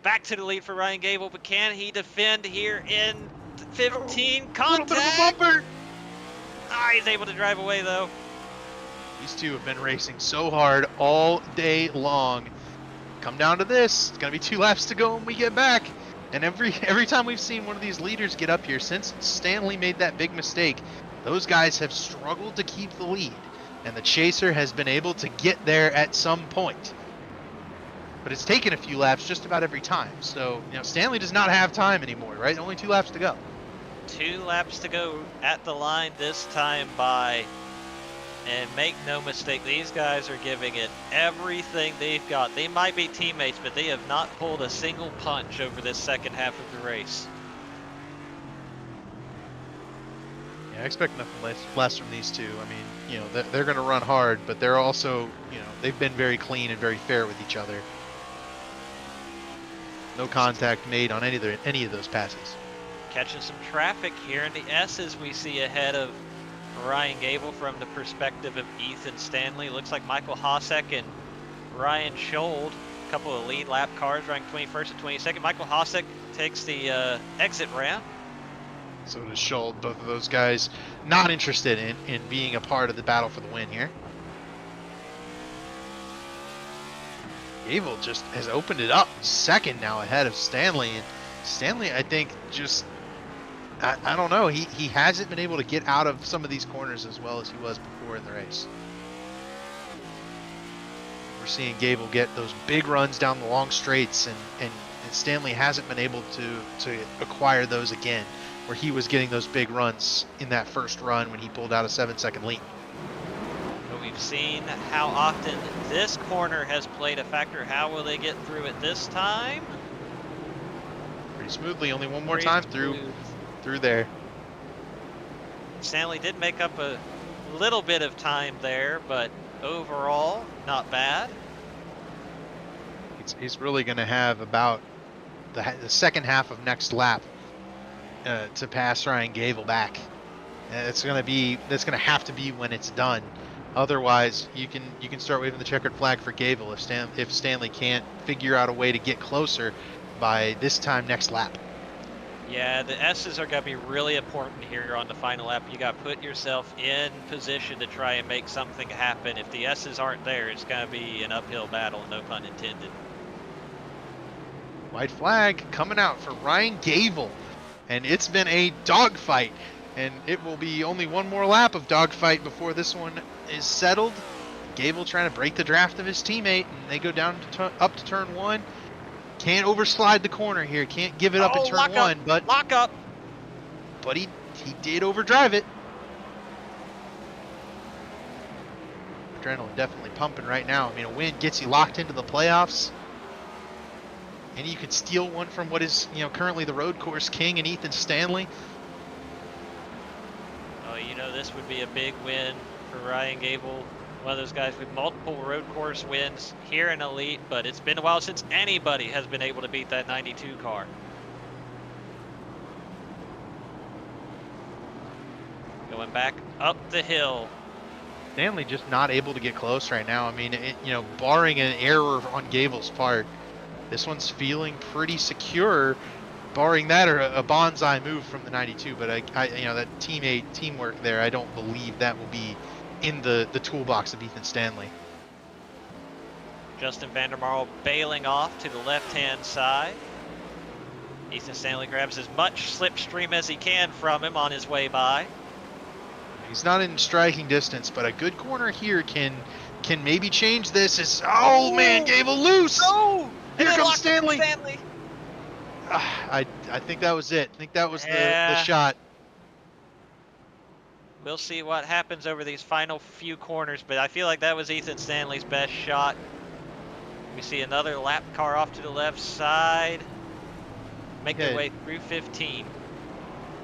Back to the lead for Ryan Gable, but can he defend here in 15? A Contact. little bit of a bumper. Ah, he's able to drive away though. These two have been racing so hard all day long. Come down to this. It's going to be 2 laps to go when we get back. And every time we've seen one of these leaders get up here, since Stanley made that big mistake, those guys have struggled to keep the lead. And the chaser has been able to get there at some point. But it's taken a few laps just about every time. So, you know, Stanley does not have time anymore, right? Only 2 laps to go. 2 laps to go at the line this time by. And make no mistake, these guys are giving it everything they've got. They might be teammates, but they have not pulled a single punch over this second half of the race. Yeah, I expect nothing less from these two. I mean, you know, they're going to run hard, but they're also, you know, they've been very clean and very fair with each other. No contact made on any of those passes. Catching some traffic here in the S's we see ahead of Ryan Gable from the perspective of Ethan Stanley. Looks like Michael Hosek and Ryan Schold, a couple of lead lap cars ranked 21st and 22nd. Michael Hosek takes the exit ramp. So does Schold. Both of those guys not interested in being a part of the battle for the win here. Gable just has opened it up second now ahead of Stanley. And Stanley, I think, just... I don't know. He hasn't been able to get out of some of these corners as well as he was before in the race. We're seeing Gable get those big runs down the long straights, and Stanley hasn't been able to acquire those again, where he was getting those big runs in that first run when he pulled out a 7-second lead. But we've seen how often this corner has played a factor. How will they get through it this time? Pretty smoothly. Only one more time through there. Stanley did make up a little bit of time there, but overall, not bad. He's really going to have about the second half of next lap to pass Ryan Gable back. That's going to have to be when it's done. Otherwise, you can start waving the checkered flag for Gable if Stanley can't figure out a way to get closer by this time next lap. Yeah, the S's are going to be really important here on the final lap. You got to put yourself in position to try and make something happen. If the S's aren't there, it's going to be an uphill battle, no pun intended. White flag coming out for Ryan Gable. And it's been a dogfight. And it will be only one more lap of dogfight before this one is settled. Gable trying to break the draft of his teammate, and they go down up to turn 1. Can't overslide the corner here. Can't give it up in turn 1, but lock up. But he did overdrive it. Adrenaline definitely pumping right now. I mean, a win gets you locked into the playoffs, and you can steal one from what is, you know, currently the road course king and Ethan Stanley. Oh, you know, this would be a big win for Ryan Gable. One of those guys with multiple road course wins here in Elite, but it's been a while since anybody has been able to beat that 92 car. Going back up the hill Stanley just not able to get close right now. I mean, barring an error on Gable's part, this one's feeling pretty secure, barring that or a bonsai move from the 92. But that teamwork there, I don't believe that will be in the toolbox of Ethan Stanley. Justin Vandermarl bailing off to the left-hand side. Ethan Stanley grabs as much slipstream as he can from him on his way by. He's not in striking distance, but a good corner here can maybe change this. Oh man, Gable loose! No! Here comes Stanley. I think that was it. I think that was the shot. We'll see what happens over these final few corners, but I feel like that was Ethan Stanley's best shot. We see another lap car off to the left side. Make their way through 15.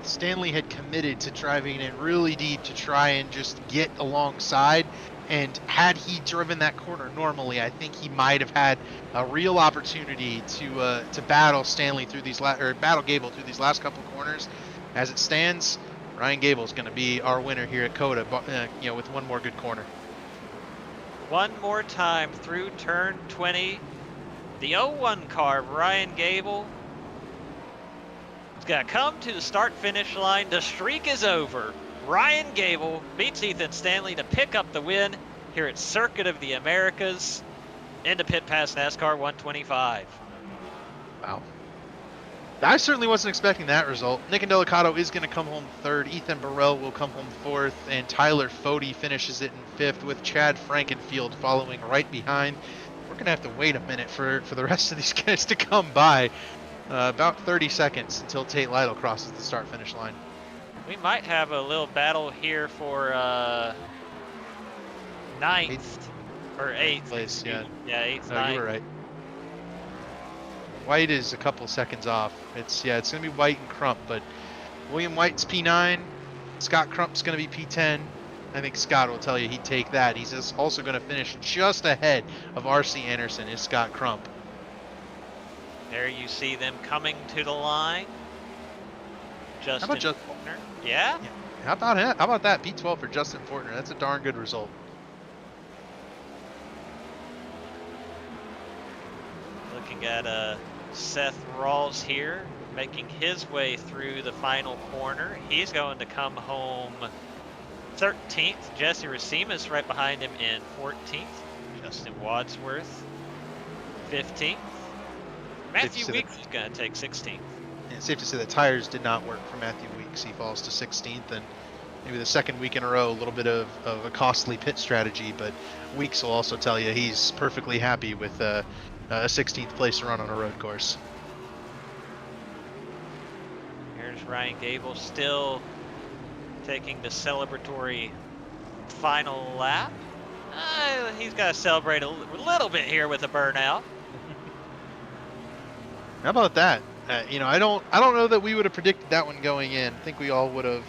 Stanley had committed to driving in really deep to try and just get alongside, and had he driven that corner normally, I think he might have had a real opportunity to battle Stanley through battle Gable through these last couple corners. As it stands, Ryan Gable is going to be our winner here at COTA, with one more good corner. One more time through turn 20. The 01 car, Ryan Gable, is going to come to the start-finish line. The streak is over. Ryan Gable beats Ethan Stanley to pick up the win here at Circuit of the Americas into Pit Pass NASCAR 125. Wow. I certainly wasn't expecting that result. Nick Indelicato is going to come home third. Ethan Burrell will come home fourth, and Tyler Fode finishes it in fifth, with Chad Frankenfield following right behind. We're going to have to wait a minute for the rest of these guys to come by. About 30 seconds until Tate Lytle crosses the start-finish line. We might have a little battle here for 9th or 8th place. Yeah, 8th. No, you were right. White is a couple seconds off. It's going to be White and Crump, but William White's P9, Scott Crump's going to be P10. I think Scott will tell you he'd take that. He's also going to finish just ahead of R.C. Anderson is Scott Crump. There you see them coming to the line. Justin Fortner. Yeah? How about that? P12 for Justin Fortner. That's a darn good result. Looking at Seth Rawls here, making his way through the final corner. He's going to come home 13th. Jesse Racimas right behind him in 14th. Justin Wadsworth 15th. Matthew Weeks is going to take 16th. And it's safe to say the tires did not work for Matthew Weeks. He falls to 16th, and maybe the second week in a row, a little bit of a costly pit strategy, but Weeks will also tell you he's perfectly happy with a 16th place run on a road course. Here's Ryan Gable still taking the celebratory final lap. He's got to celebrate a little bit here with a burnout. How about that? I don't know that we would have predicted that one going in. I think we all would have.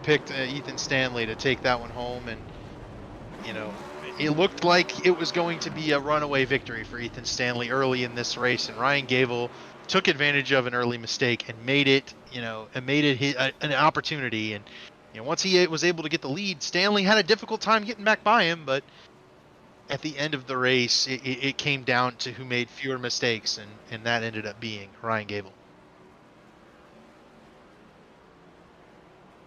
Picked Ethan Stanley to take that one home, and it looked like it was going to be a runaway victory for Ethan Stanley early in this race, and Ryan Gable took advantage of an early mistake and made it, an opportunity. And once he was able to get the lead, Stanley had a difficult time getting back by him, but at the end of the race, it came down to who made fewer mistakes, and that ended up being Ryan Gable.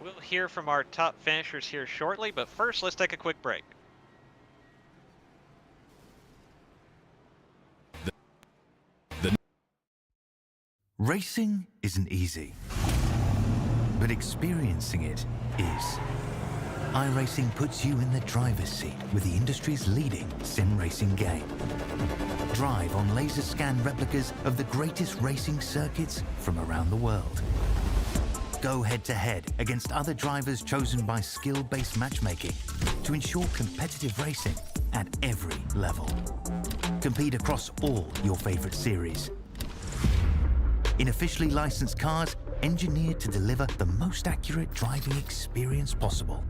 We'll hear from our top finishers here shortly, but first let's take a quick break. Racing isn't easy, but experiencing it is. iRacing puts you in the driver's seat with the industry's leading sim racing game. Drive on laser scan replicas of the greatest racing circuits from around the world. Go head-to-head against other drivers chosen by skill-based matchmaking to ensure competitive racing at every level. Compete across all your favorite series. In officially licensed cars, engineered to deliver the most accurate driving experience possible.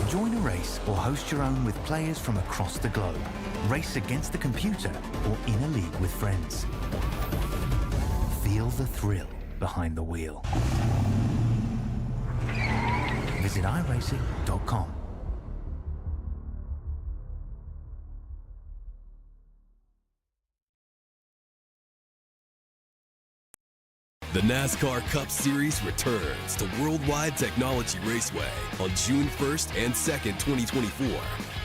Join a race or host your own with players from across the globe. Race against the computer or in a league with friends. Feel Feel the thrill behind the wheel. Visit iRacing.com. The NASCAR Cup Series returns to Worldwide Technology Raceway on June 1st and 2nd, 2024.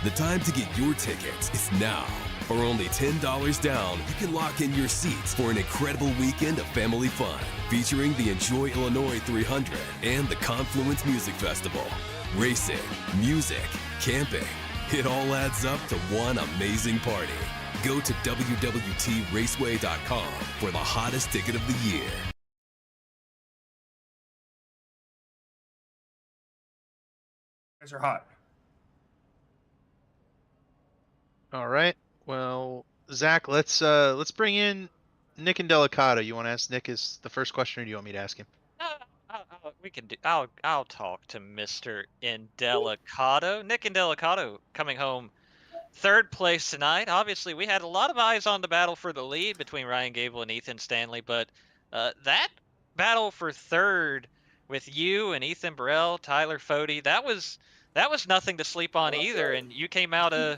The time to get your tickets is now. For only $10 down, you can lock in your seats for an incredible weekend of family fun, featuring the Enjoy Illinois 300 and the Confluence Music Festival. Racing, music, camping, it all adds up to one amazing party. Go to www.raceway.com for the hottest ticket of the year. You guys are hot. All right. Well, Zach, let's bring in Nick and Delicato. You want to ask Nick is the first question, or do you want me to ask him? We can do. I'll talk to Mr. Indelicato. Nick Indelicato coming home third place tonight. Obviously, we had a lot of eyes on the battle for the lead between Ryan Gable and Ethan Stanley, but that battle for third with you and Ethan Burrell, Tyler Fode, that was nothing to sleep on either. And you came out on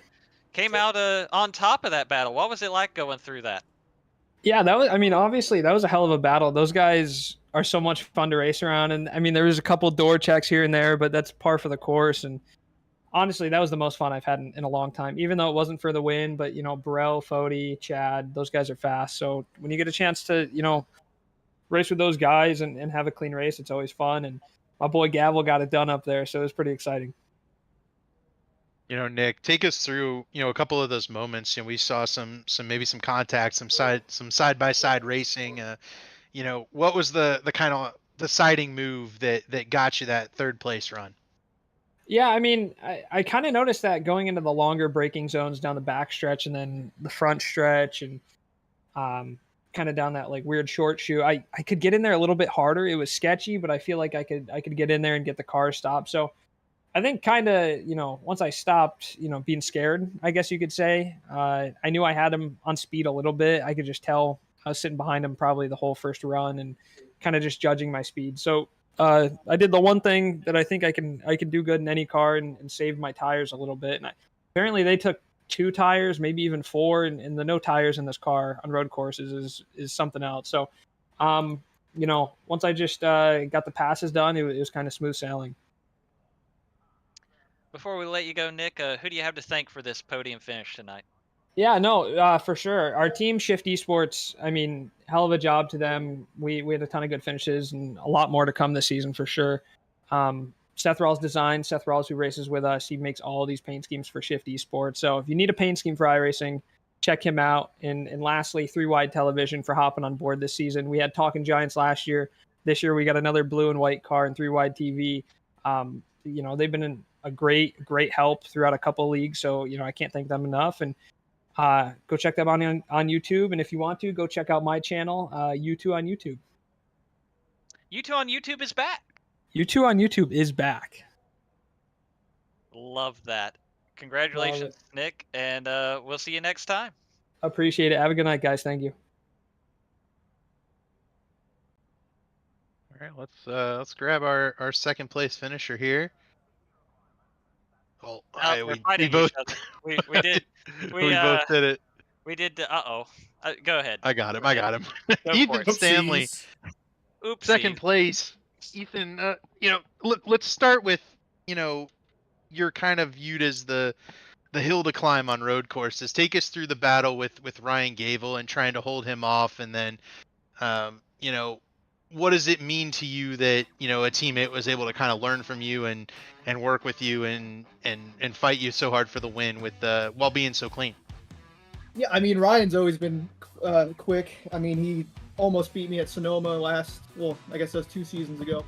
top of that battle. What was it like going through that? Yeah, obviously that was a hell of a battle. Those guys are so much fun to race around. And I mean, there was a couple door checks here and there, but that's par for the course. And honestly, that was the most fun I've had in a long time, even though it wasn't for the win. But, Burrell, Fode, Chad, those guys are fast. So when you get a chance to, race with those guys and have a clean race, it's always fun. And my boy Gavel got it done up there. So it was pretty exciting. Nick, take us through, a couple of those moments. We saw some contact, some side by side racing. What was the kind of deciding move that got you that third place run? Yeah, I mean, I kind of noticed that going into the longer braking zones down the back stretch and then the front stretch and kind of down that like weird short shoe. I could get in there a little bit harder. It was sketchy, but I feel like I could get in there and get the car stopped. So I think kind of, once I stopped, being scared, I guess you could say, I knew I had him on speed a little bit. I could just tell I was sitting behind him probably the whole first run and kind of just judging my speed. So I did the one thing that I think I can do good in any car and save my tires a little bit. And apparently they took 2 tires, maybe even 4, and the no tires in this car on road courses is something else. So, once I just got the passes done, it was kind of smooth sailing. Before we let you go, Nick, who do you have to thank for this podium finish tonight? Yeah, no, for sure. Our team, Shift Esports, I mean, hell of a job to them. We had a ton of good finishes and a lot more to come this season for sure. Seth Rawls designed, Seth Rawls, who races with us, he makes all these paint schemes for Shift Esports. So if you need a paint scheme for iRacing, check him out. And lastly, 3 Wide Television for hopping on board this season. We had Talking Giants last year. This year we got another blue and white car and 3 Wide TV. They've been a great help throughout a couple of leagues. So, I can't thank them enough. And go check them out on YouTube. And if you want to, go check out my channel, U2 on YouTube. U2 on YouTube is back. U2 on YouTube is back. Love that. Congratulations, Nick. And we'll see you next time. Appreciate it. Have a good night, guys. Thank you. All right, let's grab our second place finisher here. Well, we both we did. We both did it. We did. Go ahead. I got him. Ethan Stanley, Oopsie. second place. Ethan, let's start with you're kind of viewed as the hill to climb on road courses. Take us through the battle with Ryan Gable and trying to hold him off, and then what does it mean to you that a teammate was able to kind of learn from you and work with you and fight you so hard for the win while being so clean? Yeah, I mean, Ryan's always been quick. I mean, he almost beat me at Sonoma I guess that was 2 seasons ago.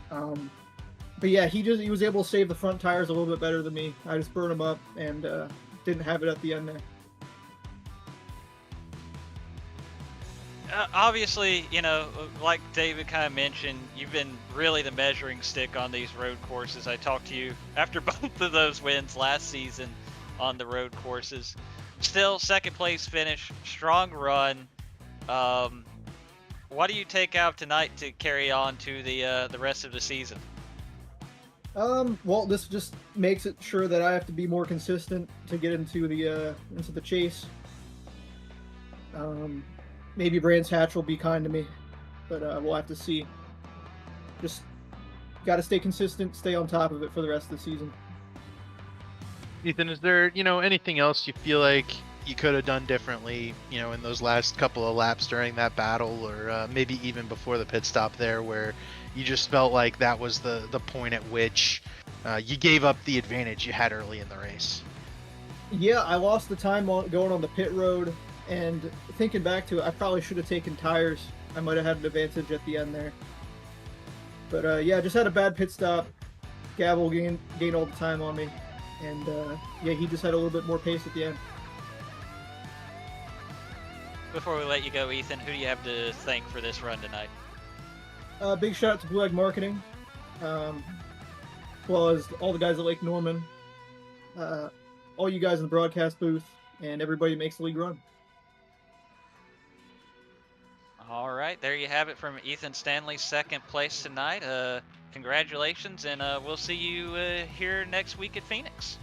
But yeah, he was able to save the front tires a little bit better than me. I just burned them up and didn't have it at the end there. Obviously, like David kind of mentioned, you've been really the measuring stick on these road courses. I talked to you after both of those wins last season on the road courses. Still, second place finish, strong run. what do you take out tonight to carry on to the rest of the season? Well, this just makes it sure that I have to be more consistent to get into the chase. Maybe Brands Hatch will be kind to me, but we'll have to see. Just got to stay consistent, stay on top of it for the rest of the season. Ethan, is there, anything else you feel like you could have done differently, in those last couple of laps during that battle, or maybe even before the pit stop there, where you just felt like that was the point at which you gave up the advantage you had early in the race? Yeah, I lost the time going on the pit road, and thinking back to it, I probably should have taken tires. I might have had an advantage at the end there. But yeah, just had a bad pit stop. Gavel gained all the time on me, and yeah, he just had a little bit more pace at the end. Before we let you go, Ethan, who do you have to thank for this run tonight? Big shout out to Blue Egg Marketing, as well as all the guys at Lake Norman, all you guys in the broadcast booth, and everybody who makes the league run. All right, there you have it from Ethan Stanley, second place tonight. Congratulations, and we'll see you here next week at Phoenix.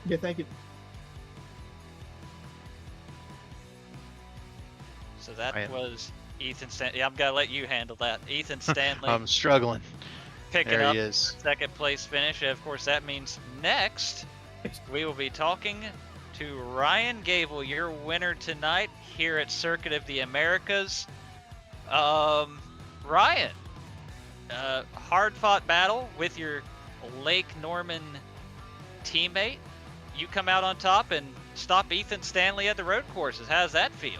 Yeah, thank you. So that was Ethan Stanley. Yeah, I'm going to let you handle that. Ethan Stanley. I'm struggling. Picking there up he is. Second place finish. Of course, that means next we will be talking to Ryan Gable, your winner tonight here at Circuit of the Americas. Ryan, hard-fought battle with your Lake Norman teammate. You come out on top and stop Ethan Stanley at the road courses. How does that feel?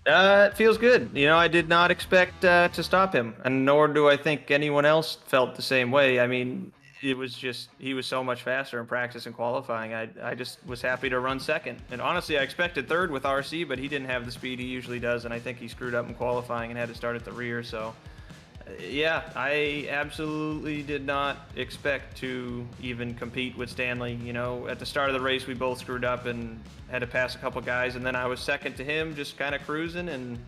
It feels good. I did not expect to stop him, and nor do I think anyone else felt the same way. I mean, it was just, he was so much faster in practice and qualifying. I just was happy to run second. And honestly, I expected third with RC, but he didn't have the speed he usually does, and I think he screwed up in qualifying and had to start at the rear. So, yeah, I absolutely did not expect to even compete with Stanley. At the start of the race, we both screwed up and had to pass a couple guys, and then I was second to him, just kind of cruising, and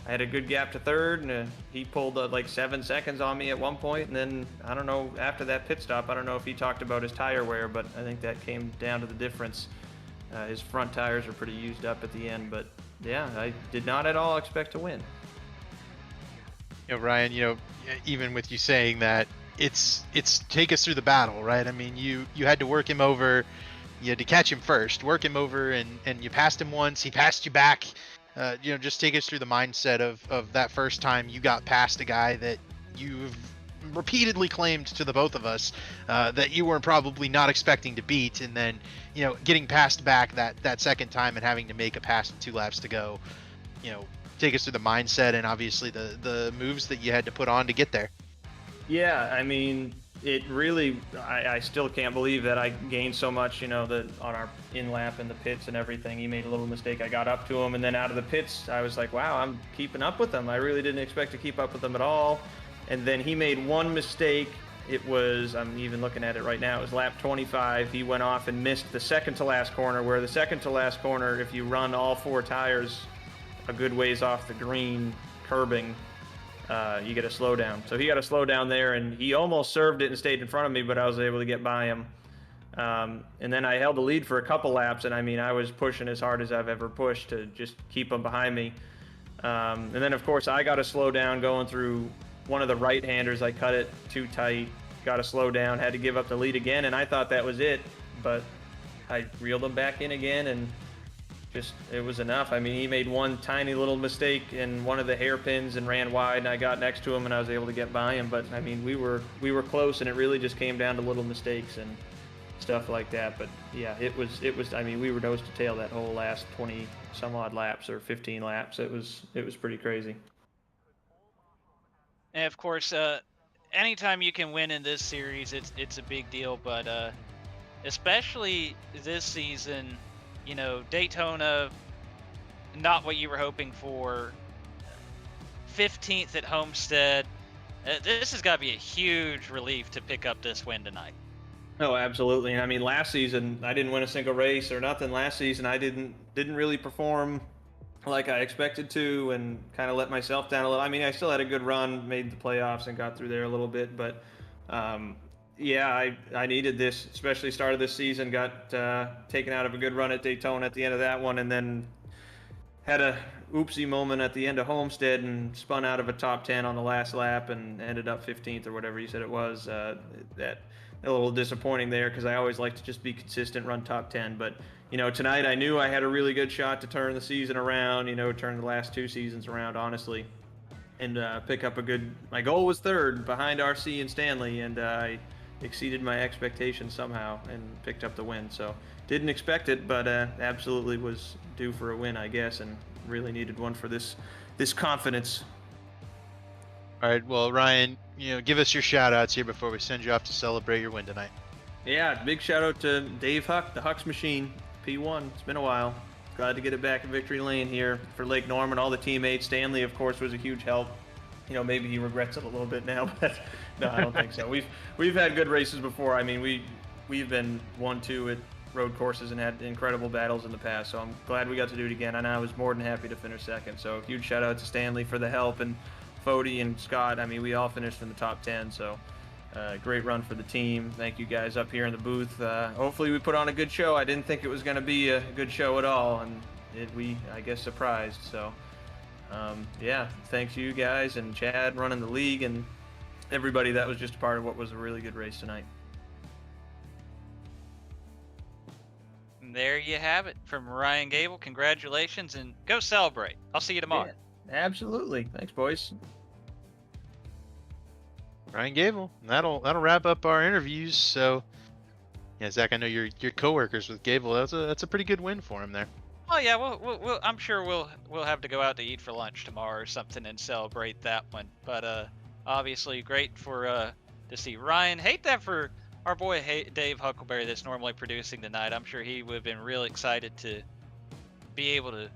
I had a good gap to third, and he pulled like 7 seconds on me at one point, and then, I don't know, after that pit stop, I don't know if he talked about his tire wear, but I think that came down to the difference. His front tires are pretty used up at the end, but yeah, I did not at all expect to win. Ryan, even with you saying that, it's take us through the battle, right? I mean, you had to work him over, you had to catch him first, work him over, and you passed him once, he passed you back. Just take us through the mindset of that first time you got past a guy that you've repeatedly claimed to the both of us that you were probably not expecting to beat, and then getting passed back that second time and having to make a pass with 2 laps to go. Take us through the mindset and obviously the moves that you had to put on to get there. Yeah, I mean, it really, I still can't believe that I gained so much, on our in-lap in the pits and everything. He made a little mistake. I got up to him, and then out of the pits, I was like, wow, I'm keeping up with him. I really didn't expect to keep up with him at all. And then he made one mistake. It was, I'm even looking at it right now, it was lap 25. He went off and missed the second to last corner, where the second to last corner, if you run all 4 tires a good ways off the green curbing, you get a slowdown. So he got a slowdown there, and he almost served it and stayed in front of me, but I was able to get by him. And then I held the lead for a couple laps, and I mean, I was pushing as hard as I've ever pushed to just keep him behind me. And then, of course, I got a slowdown going through one of the right-handers. I cut it too tight, got a slowdown, had to give up the lead again, and I thought that was it, but I reeled him back in again, and just, it was enough. I mean, he made one tiny little mistake in one of the hairpins and ran wide, and I got next to him and I was able to get by him. But I mean, we were close, and it really just came down to little mistakes and stuff like that. But yeah, it was. I mean, we were nose to tail that whole last 20 some odd laps or 15 laps. It was pretty crazy. And of course, anytime you can win in this series, it's a big deal. But especially this season. Daytona, not what you were hoping for. 15th at Homestead. This has got to be a huge relief to pick up this win tonight. Oh, absolutely. And I mean, last season I didn't win a single race or nothing. Last season I didn't really perform like I expected to, and kind of let myself down a little. I mean, I still had a good run, made the playoffs, and got through there a little bit. But yeah, I needed this, especially started this season. Got taken out of a good run at Daytona at the end of that one, and then had a oopsie moment at the end of Homestead and spun out of a top 10 on the last lap and ended up 15th or whatever you said it was. That a little disappointing there because I always like to just be consistent, run top 10. But tonight I knew I had a really good shot to turn the season around. Turn the last 2 seasons around, honestly, and pick up a good. My goal was 3rd behind RC and Stanley, and I exceeded my expectations somehow and picked up the win. So didn't expect it, but absolutely was due for a win, I guess, and really needed one for this confidence. All right, well, Ryan, give us your shout-outs here before we send you off to celebrate your win tonight. Yeah, big shout-out to Dave Huck, the Huck's Machine, P1. It's been a while. Glad to get it back in victory lane here for Lake Norman, all the teammates. Stanley, of course, was a huge help. Maybe he regrets it a little bit now, but no, I don't think so. We've had good races before. I mean, we've been 1-2 at road courses and had incredible battles in the past, so I'm glad we got to do it again, and I was more than happy to finish 2nd. So huge shout out to Stanley for the help, and Fody and Scott. I mean, we all finished in the top 10, so great run for the team. Thank you guys up here in the booth. Hopefully we put on a good show. I didn't think it was going to be a good show at all, and we, I guess, surprised. So yeah, thanks to you guys and Chad running the league and everybody that was just a part of what was a really good race tonight. There you have it from Ryan Gable. Congratulations, and go celebrate. I'll see you tomorrow. Yeah, absolutely. Thanks, boys. Ryan Gable. That'll wrap up our interviews. So, yeah, Zach, I know you're coworkers with Gable. That's a pretty good win for him there. Oh yeah, we'll I'm sure we'll have to go out to eat for lunch tomorrow or something and celebrate that one. But obviously great to see Ryan. Hate that for our boy Dave Huckleberry that's normally producing tonight. I'm sure he would have been real excited to be able to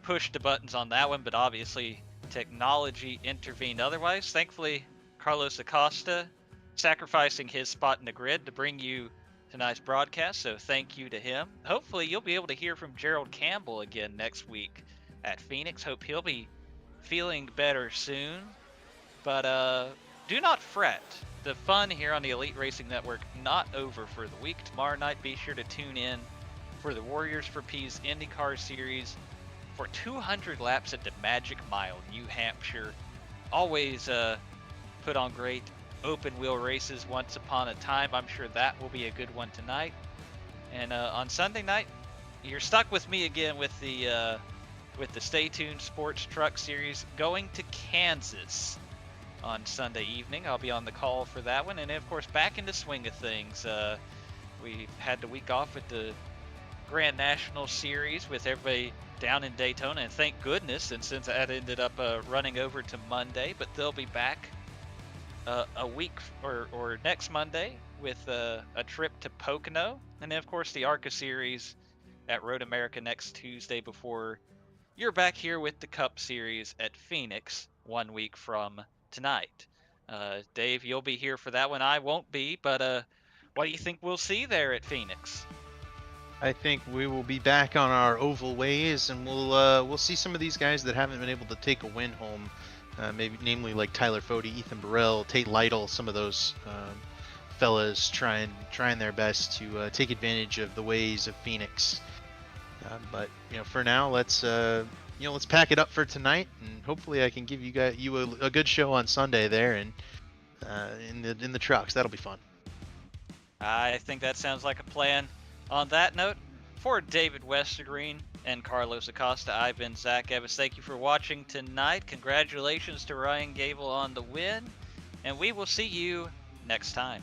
push the buttons on that one, but obviously technology intervened otherwise. Thankfully, Carlos Acosta sacrificing his spot in the grid to bring you tonight's broadcast, so thank you to him. Hopefully you'll be able to hear from Gerald Campbell again next week at Phoenix. Hope he'll be feeling better soon. But do not fret. The fun here on the Elite Racing Network not over for the week. Tomorrow night, be sure to tune in for the Warriors for Peace IndyCar Series for 200 laps at the Magic Mile, New Hampshire. Always put on great open wheel races once upon a time. I'm sure that will be a good one tonight. And on Sunday night, you're stuck with me again with the Stay Tuned Sports Truck Series going to Kansas on Sunday evening. I'll be on the call for that one, and of course back in the swing of things. We had the week off with the Grand National Series with everybody down in Daytona, and thank goodness, and since that ended up running over to Monday, but they'll be back a week or next Monday with a trip to Pocono, and then of course the ARCA Series at Road America next Tuesday before you're back here with the Cup Series at Phoenix 1 week from tonight. Dave, you'll be here for that one. I won't be, but what do you think we'll see there at Phoenix? I think we will be back on our oval ways, and we'll see some of these guys that haven't been able to take a win home. Maybe namely like Tyler Fody, Ethan Burrell, Tate Lytle, some of those fellas trying their best to take advantage of the ways of Phoenix. But for now, let's pack it up for tonight, and hopefully I can give you a good show on Sunday there, and in the trucks. That'll be fun. I think that sounds like a plan. On that note, for David Westergreen and Carlos Acosta, I've been Zach Evans. Thank you for watching tonight. Congratulations to Ryan Gable on the win, and we will see you next time.